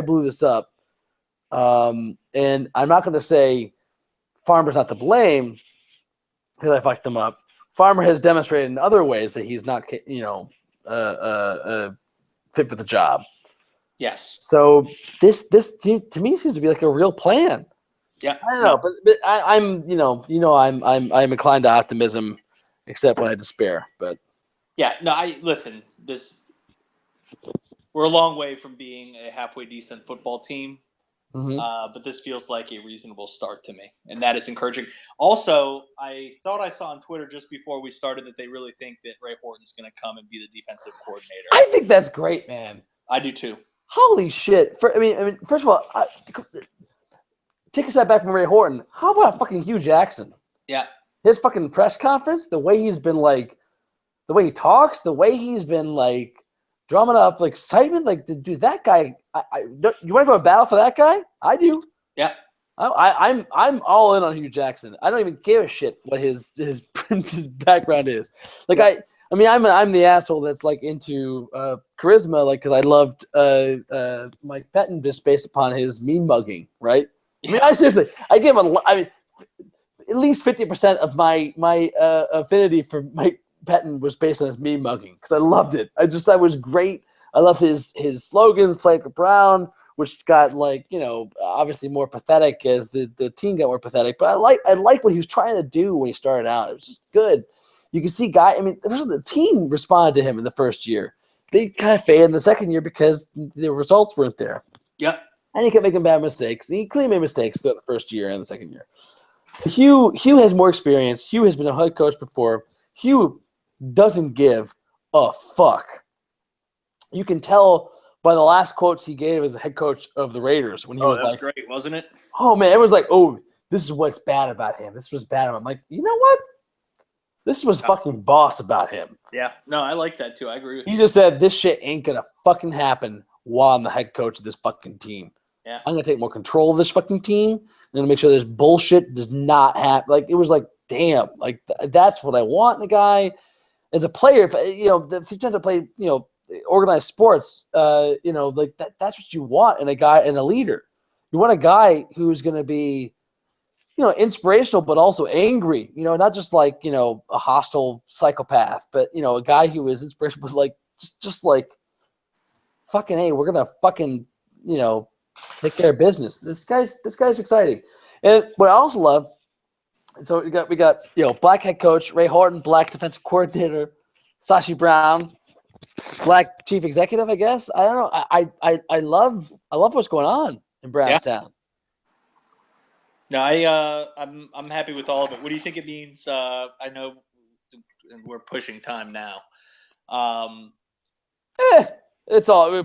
blew this up. And I'm not going to say Farmer's not to blame because I fucked him up. Farmer has demonstrated in other ways that he's not, fit for the job. Yes. So this to me seems to be like a real plan. Yeah. I don't know, but I'm inclined to optimism, except when I despair. But yeah, no, listen. We're a long way from being a halfway decent football team. mm-hmm. But this feels like a reasonable start to me, and that is encouraging. Also, I thought I saw on Twitter just before we started that they really think that Ray Horton's going to come and be the defensive coordinator. I think that's great, man. I do too. Holy shit! I mean, first of all, take a step back from Ray Horton. How about fucking Hugh Jackson? Yeah. His fucking press conference, the way he's been like, the way he talks, the way he's been like drumming up like excitement, like dude, that guy. You want to go to battle for that guy? I do. Yeah. I'm all in on Hugh Jackson. I don't even give a shit what his background is. Like I'm the asshole that's like into charisma, like because I loved Mike Pettin just based upon his meme mugging, right? I mean, I give him at least 50% of my affinity for Mike Pettin was based on his meme mugging because I loved it. I just thought it was great. I love his slogans, play like Brown, which got obviously more pathetic as the team got more pathetic. But I like what he was trying to do when he started out. It was just good. You can see the team responded to him in the first year. They kind of faded in the second year because the results weren't there. Yep. And he kept making bad mistakes. He clearly made mistakes throughout the first year and the second year. Hugh has more experience. Hugh has been a head coach before. Hugh doesn't give a fuck. You can tell by the last quotes he gave as the head coach of the Raiders when he was that's great, wasn't it? Oh man, it was like, oh, this is what's bad about him. This was bad about him. I'm like, you know what? This was fucking boss about him. Yeah, no, I like that too. I agree with you. He just said this shit ain't gonna fucking happen while I'm the head coach of this fucking team. Yeah, I'm gonna take more control of this fucking team. I'm gonna make sure this bullshit does not happen. Like it was like, damn, like that's what I want in the guy as a player. If he tends to play, organized sports, that's what you want in a guy and a leader. You want a guy who's going to be, inspirational, but also angry, not just like, a hostile psychopath, but, a guy who is inspirational, but like, just like fucking, hey, we're going to fucking, take care of business. This guy's exciting. And what I also love, so we got, black head coach, Ray Horton, black defensive coordinator, Sashi Brown, black chief executive, I guess. I don't know. I love what's going on in Brownstown. No, I'm happy with all of it. What do you think it means? I know we're pushing time now. It's all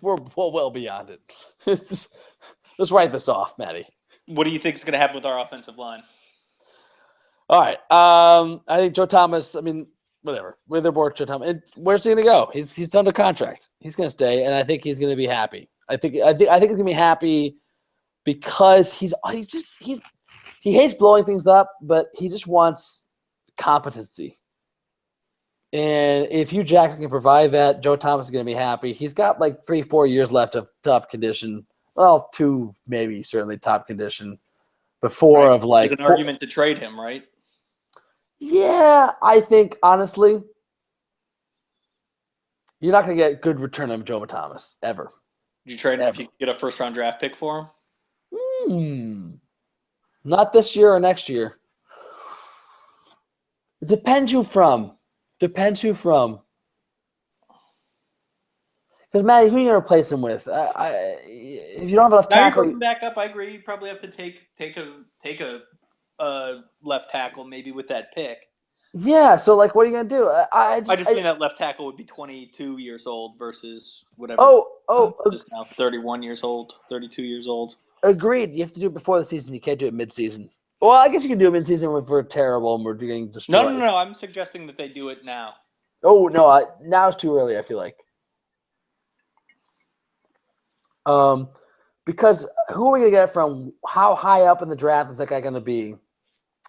we're well beyond it. Let's write this off, Matty. What do you think is going to happen with our offensive line? All right. I think Joe Thomas. I mean, whatever. Witherboard, Joe Thomas. Where's he going to go? He's under contract. He's going to stay, and I think he's going to be happy. I think he's going to be happy because he hates blowing things up, but he just wants competency. And if Hugh Jackson can provide that, Joe Thomas is going to be happy. He's got like 3-4 years left of top condition. Well, 2 maybe, certainly top condition. Before Right. of like There's an argument to trade him, right? Yeah, I think honestly, you're not going to get good return on Joe Thomas ever. Would you trade him if you could get a first-round draft pick for him? Not this year or next year. It depends who from. Because, Matty, who are you going to replace him with? If you don't have a left Now tackle, you're back up. I agree. You probably have to take a left tackle maybe with that pick. yeah. So, like, what are you going to do? I just mean that left tackle would be 22 years old versus whatever. Just now 31 years old, 32 years old. Agreed. You have to do it before the season. You can't do it mid-season. Well, I guess you can do it mid-season if we're terrible and we're getting destroyed. No. I'm suggesting that they do it now. Oh, no. Now it's too early, I feel like. Because who are we going to get from how high up in the draft is that guy going to be?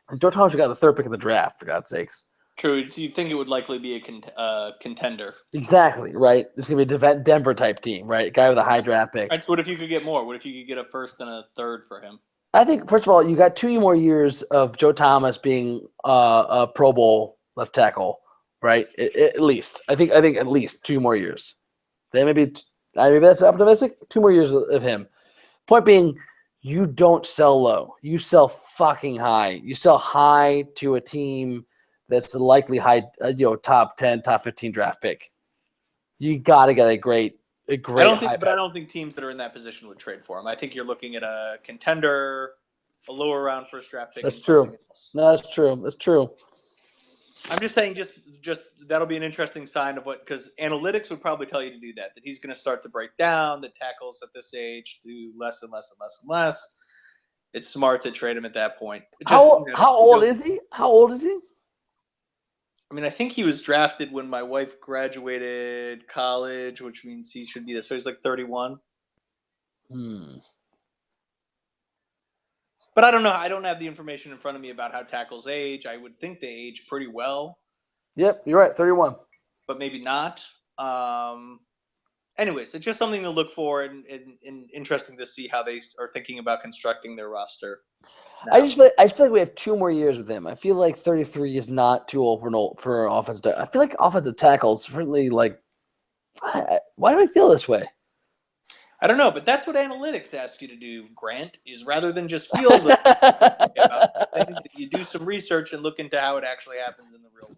And Joe Thomas got the 3rd pick of the draft, for God's sakes. True. You think it would likely be a contender. Exactly, right? It's going to be a Denver-type team, right? A guy with a high draft pick. Right, so what if you could get more? What if you could get a 1st and a 3rd for him? I think, first of all, you got 2 more years of Joe Thomas being a Pro Bowl left tackle, right? At least. I think at least 2 more years. Then maybe that's optimistic. 2 more years of him. Point being, you don't sell low. You sell fucking high. You sell high to a team that's a likely high, top 10, top 15 draft pick. You got to get a great. I don't think teams that are in that position would trade for him. I think you're looking at a contender, a lower round first draft pick. That's true. No, that's true. That's true. I'm just saying, just that'll be an interesting sign of what, because analytics would probably tell you to do that he's going to start to break down, that tackles at this age do less and less and less and less. It's smart to trade him at that point. How old is he? I mean, I think he was drafted when my wife graduated college, which means he should be there. So he's like 31. But I don't know. I don't have the information in front of me about how tackles age. I would think they age pretty well. Yep, you're right, 31. But maybe not. Anyways, it's just something to look for and interesting to see how they are thinking about constructing their roster. Now. I feel like we have 2 more years with him. I feel like 33 is not too old for an offensive. I feel like offensive tackles certainly like. Why do I feel this way? I don't know, but that's what analytics ask you to do, Grant. Is rather than just feel that you do some research and look into how it actually happens in the real world.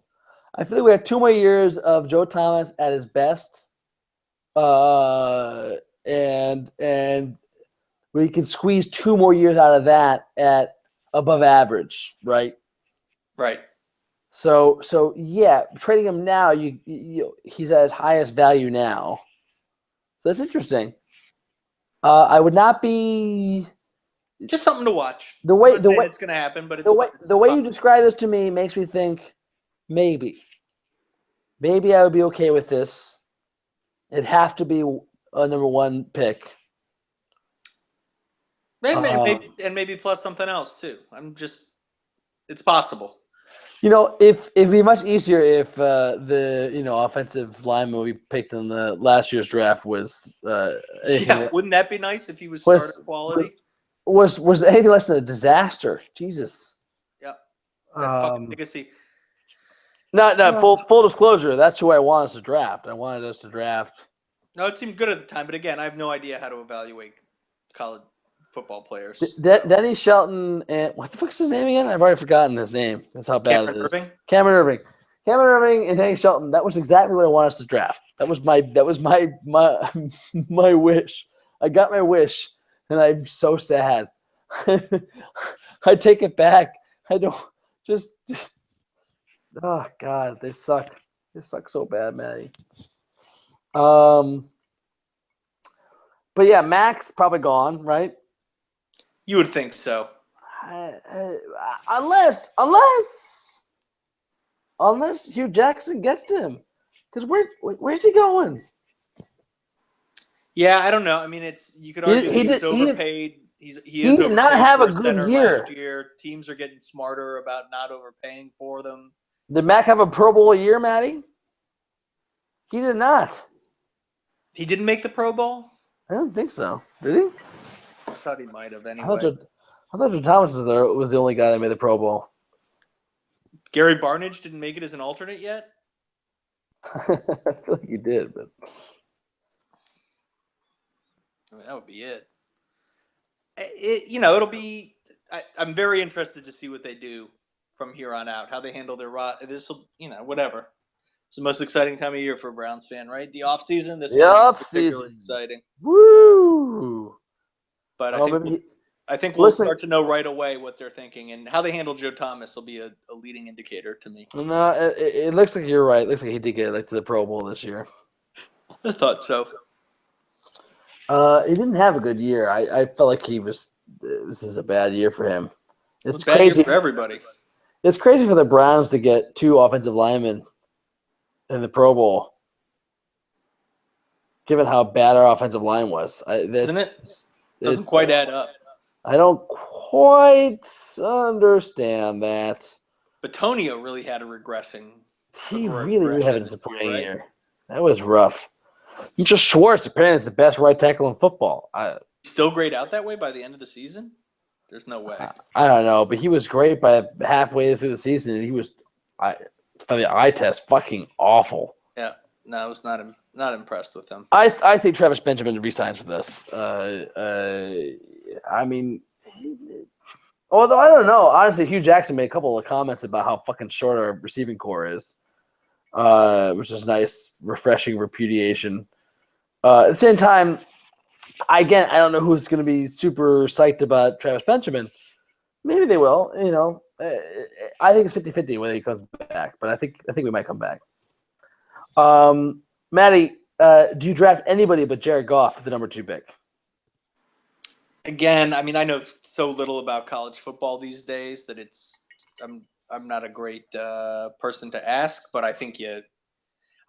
I feel like we have 2 more years of Joe Thomas at his best, and we can squeeze 2 more years out of that at above average, right? Right. So yeah, trading him now, he's at his highest value now. So that's interesting. I would not be just something to watch. The way it's going to happen, but the way you describe this to me makes me think maybe I would be okay with this. It'd have to be a number 1 pick. Maybe plus something else too. It's possible. It'd be much easier if the offensive lineman we picked in the last year's draft was. Wouldn't that be nice if he was starter quality? Was anything less than a disaster? Jesus. Yep. That fucking legacy. No. Full disclosure. That's who I wanted us to draft. I wanted us to draft. No, it seemed good at the time, but again, I have no idea how to evaluate college football players. Denny Shelton and what the fuck's his name again? I've already forgotten his name. That's how bad it is. Cameron Irving and Denny Shelton. That was exactly what I wanted us to draft. That was my wish. I got my wish, and I'm so sad. I take it back. I don't just. Oh God, they suck. They suck so bad, Matty. But yeah, Max probably gone, right? You would think so. Unless Hugh Jackson gets to him, because where's he going? Yeah, I don't know. I mean, you could argue that he was overpaid He is did not overpaying have for a good center year. last year. Teams are getting smarter about not overpaying for them. Did Mac have a Pro Bowl year, Matty? He did not. He didn't make the Pro Bowl? I don't think so. Did he? I thought he might have I anyway. thought Joe Thomas was the only guy that made the Pro Bowl. Gary Barnage didn't make it as an alternate yet? I feel like he did, but I mean, that would be it. It'll be. I'm very interested to see what they do from here on out. How they handle their this will, whatever. It's the most exciting time of year for a Browns fan, right? The off season. This will be particularly exciting. Woo! But Oh, I think we'll start to know right away what they're thinking, and how they handle Joe Thomas will be a leading indicator to me. No, it looks like you're right. It looks like he did get to the Pro Bowl this year. I thought so. He didn't have a good year. I felt like this is a bad year for him. It's bad crazy year for everybody. It's crazy for the Browns to get 2 offensive linemen in the Pro Bowl, given how bad our offensive line was. Isn't it? Doesn't quite add up. I don't quite understand that. But Tonio really had a regressing. He really had a disappointing year. That was rough. Mitchell Schwartz apparently is the best right tackle in football. Still grayed out that way by the end of the season? There's no way. I don't know, but he was great by halfway through the season, and he was, for the eye test, fucking awful. Yeah, no, I was not impressed with him. I think Travis Benjamin resigns with us. I mean, although I don't know. Honestly, Hugh Jackson made a couple of comments about how fucking short our receiving core is, which is nice, refreshing repudiation. At the same time, I don't know who's going to be super psyched about Travis Benjamin. Maybe they will. I think it's 50-50 whether he comes back, but I think we might come back. Matty, do you draft anybody but Jared Goff with the number 2 pick? Again, I mean, I know so little about college football these days that I'm not a great person to ask, but I think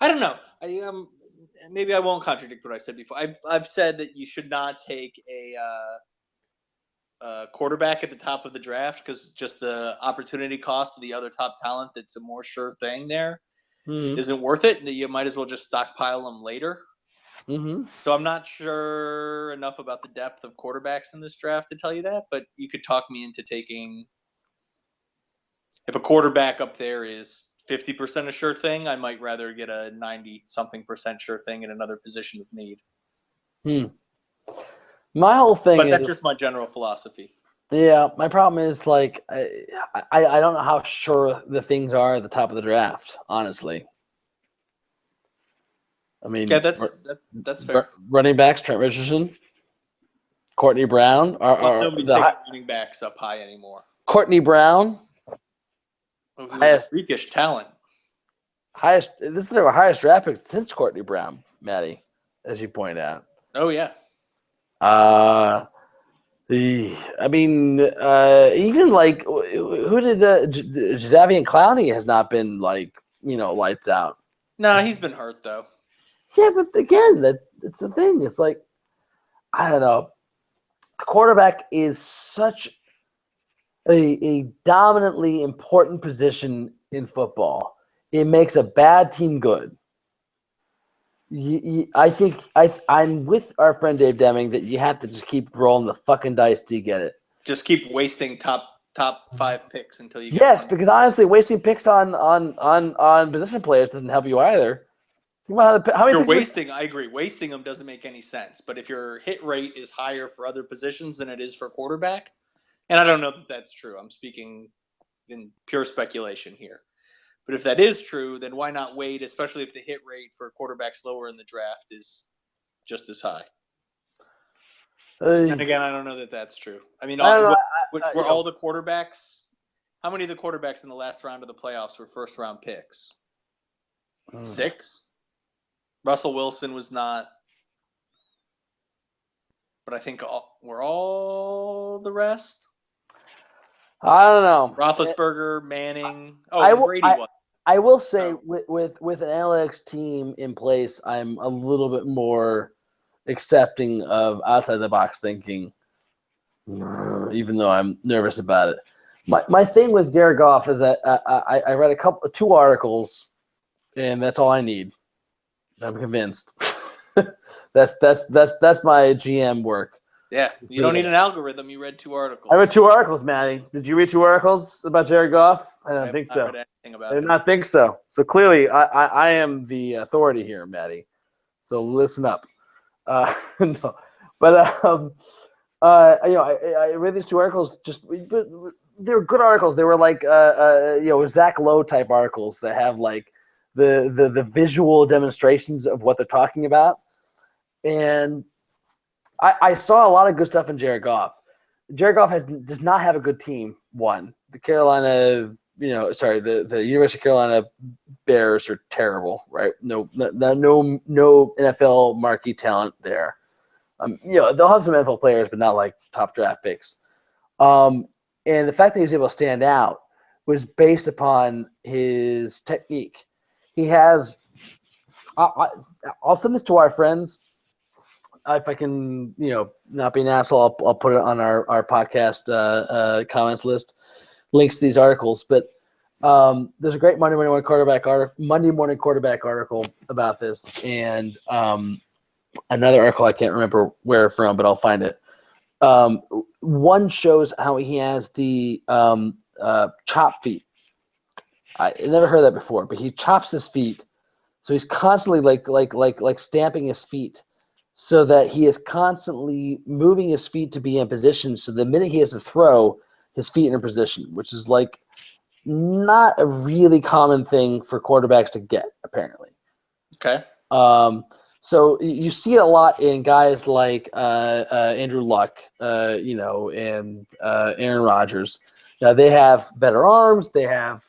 I don't know. Maybe I won't contradict what I said before. I've said that you should not take a quarterback at the top of the draft because just the opportunity cost of the other top talent that's a more sure thing there isn't worth it. That you might as well just stockpile them later. Mm-hmm. So I'm not sure enough about the depth of quarterbacks in this draft to tell you that, but you could talk me into taking – if a quarterback up there is 50% a sure thing, I might rather get a 90-something% sure thing in another position of need. My whole thing But that's just my general philosophy. Yeah, my problem is, like, I don't know how sure the things are at the top of the draft, honestly. I mean, yeah, that's fair. Running backs, Trent Richardson, Courtney Brown. Nobody's taking running backs up high anymore. Courtney Brown. Oh, he was a freakish talent. This is our highest draft pick since Courtney Brown, Matty, as you point out. Oh, yeah. I mean, even like who did Jadeveon Clowney has not been like, lights out. No, he's been hurt though. Yeah, but again, it's the thing. It's like, I don't know. The quarterback is such a dominantly important position in football. It makes a bad team good. I think I'm with our friend Dave Deming that you have to just keep rolling the fucking dice till you get it. Just keep wasting top 5 picks until you get one. Because honestly, wasting picks on position players doesn't help you either. Think about how many you're wasting. I agree. Wasting them doesn't make any sense. But if your hit rate is higher for other positions than it is for quarterback, and I don't know that that's true. I'm speaking in pure speculation here. But if that is true, then why not wait, especially if the hit rate for quarterbacks lower in the draft is just as high? And again, I don't know that that's true. I mean, were all the quarterbacks – how many of the quarterbacks in the last round of the playoffs were first-round picks? 6? Russell Wilson was not. But I think were all the rest? I don't know. Roethlisberger, Manning. Oh, Brady was. I will say with an analytics team in place, I'm a little bit more accepting of outside the box thinking. even though I'm nervous about it. My thing with Jared Goff is that I read two articles, and that's all I need. I'm convinced. that's my GM work. Yeah, you don't need an algorithm. You read 2 articles. I read 2 articles, Matty. Did you read 2 articles about Jared Goff? I don't think so. I have not read anything about I did not think so. So clearly, I am the authority here, Matty. So listen up. No, but I read these 2 articles. They were good articles. They were like Zach Lowe type articles that have like the visual demonstrations of what they're talking about, and I saw a lot of good stuff in Jared Goff. Jared Goff does not have a good team. One, the University of Carolina Bears are terrible, right? No NFL marquee talent there. They'll have some NFL players, but not like top draft picks. And the fact that he was able to stand out was based upon his technique. He has. I'll send this to our friends. If I can, not be an asshole, I'll put it on our podcast comments list, links to these articles. But there's a great Monday Morning Quarterback article about this, and another article I can't remember where from, but I'll find it. One shows how he has the chop feet. I never heard that before, but he chops his feet, so he's constantly like stamping his feet, so that he is constantly moving his feet to be in position. So the minute he has to throw, his feet are in position, which is like not a really common thing for quarterbacks to get, apparently. Okay. So you see it a lot in guys like Andrew Luck, and Aaron Rodgers. Now they have better arms, they have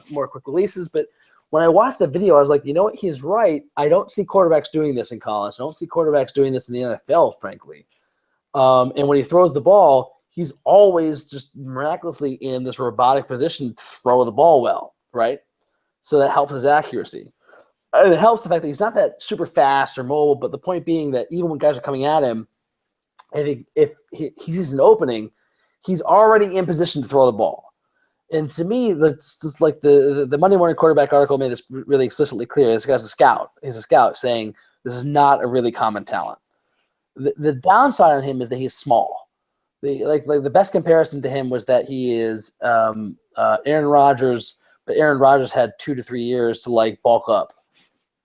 more quick releases, but when I watched the video, I was like, you know what? He's right. I don't see quarterbacks doing this in college. I don't see quarterbacks doing this in the NFL, frankly. And when he throws the ball, he's always just miraculously in this robotic position to throw the ball well, right? So that helps his accuracy. And it helps the fact that he's not that super fast or mobile, but the point being that even when guys are coming at him, if he sees an opening, he's already in position to throw the ball. And to me, that's just like the Monday Morning Quarterback article made this really explicitly clear. This guy's a scout. He's a scout saying this is not a really common talent. The downside on him is that he's small. The best comparison to him was that he is Aaron Rodgers, but Aaron Rodgers had 2 to 3 years to bulk up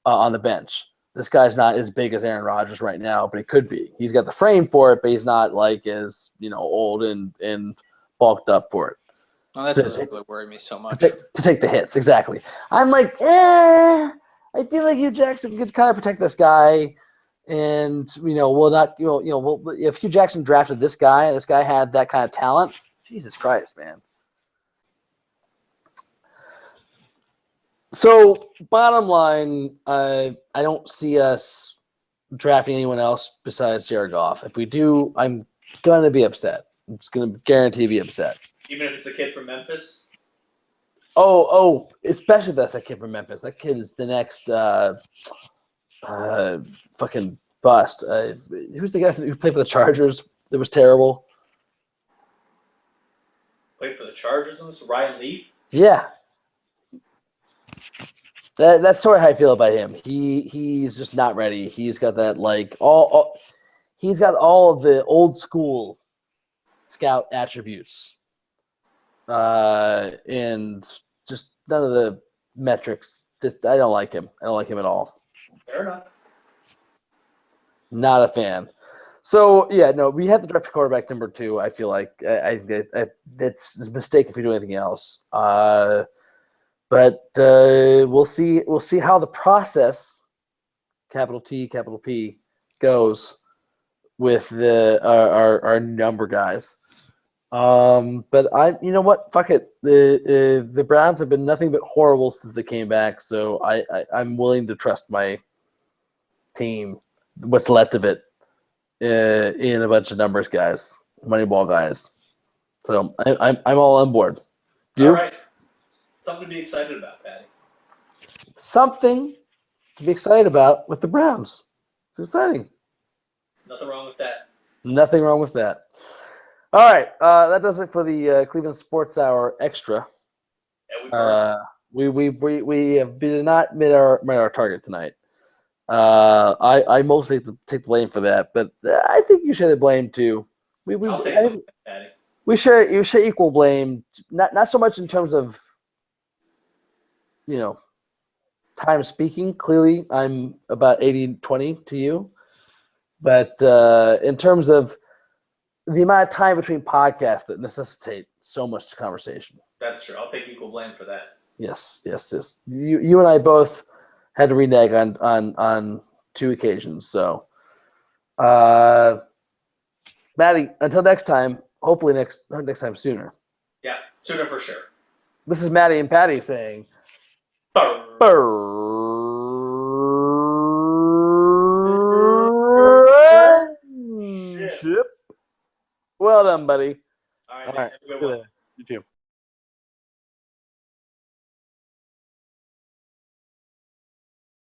on the bench. This guy's not as big as Aaron Rodgers right now, but he could be. He's got the frame for it, but he's not as old and bulked up for it. Well, that doesn't really worry me so much. To take the hits, exactly. I'm like, I feel like Hugh Jackson could kind of protect this guy, and if Hugh Jackson drafted this guy had that kind of talent. Jesus Christ, man. So, bottom line, I don't see us drafting anyone else besides Jared Goff. If we do, I'm gonna be upset. I'm just gonna guarantee to be upset. Even if it's a kid from Memphis? Oh, especially if that's that kid from Memphis. That kid is the next fucking bust. Who's the guy who played for the Chargers that was terrible? Played for the Chargers? Ryan Leaf? Yeah. That's sort of how I feel about him. He's just not ready. He's got that he's got all of the old school scout attributes. And just none of the metrics. I don't like him. I don't like him at all. Fair enough. Not a fan. So we have to draft a quarterback number 2. I feel like that's a mistake if we do anything else. But we'll see. We'll see how the process, capital T, capital P, goes with our number guys. But you know what? Fuck it. The Browns have been nothing but horrible since they came back. So I'm willing to trust my team, what's left of it, in a bunch of numbers guys, Moneyball guys. So I'm all on board. You? All right. Something to be excited about, Patty. Something to be excited about with the Browns. It's exciting. Nothing wrong with that. Nothing wrong with that. All right, that does it for the Cleveland Sports Hour Extra. We did not meet our target tonight. I mostly take the blame for that, but I think you share the blame too. I'll take some, Patty. You share equal blame, not so much in terms of time speaking. Clearly, I'm about 80-20 to you, but in terms of the amount of time between podcasts that necessitate so much conversation. That's true. I'll take equal blame for that. Yes. You and I both had to renege on 2 occasions. So, Matty, until next time, hopefully next time sooner. Yeah, sooner for sure. This is Matty and Patty saying, Friendship. Well done, buddy. All right. All right. Have a good See you one. later. You too.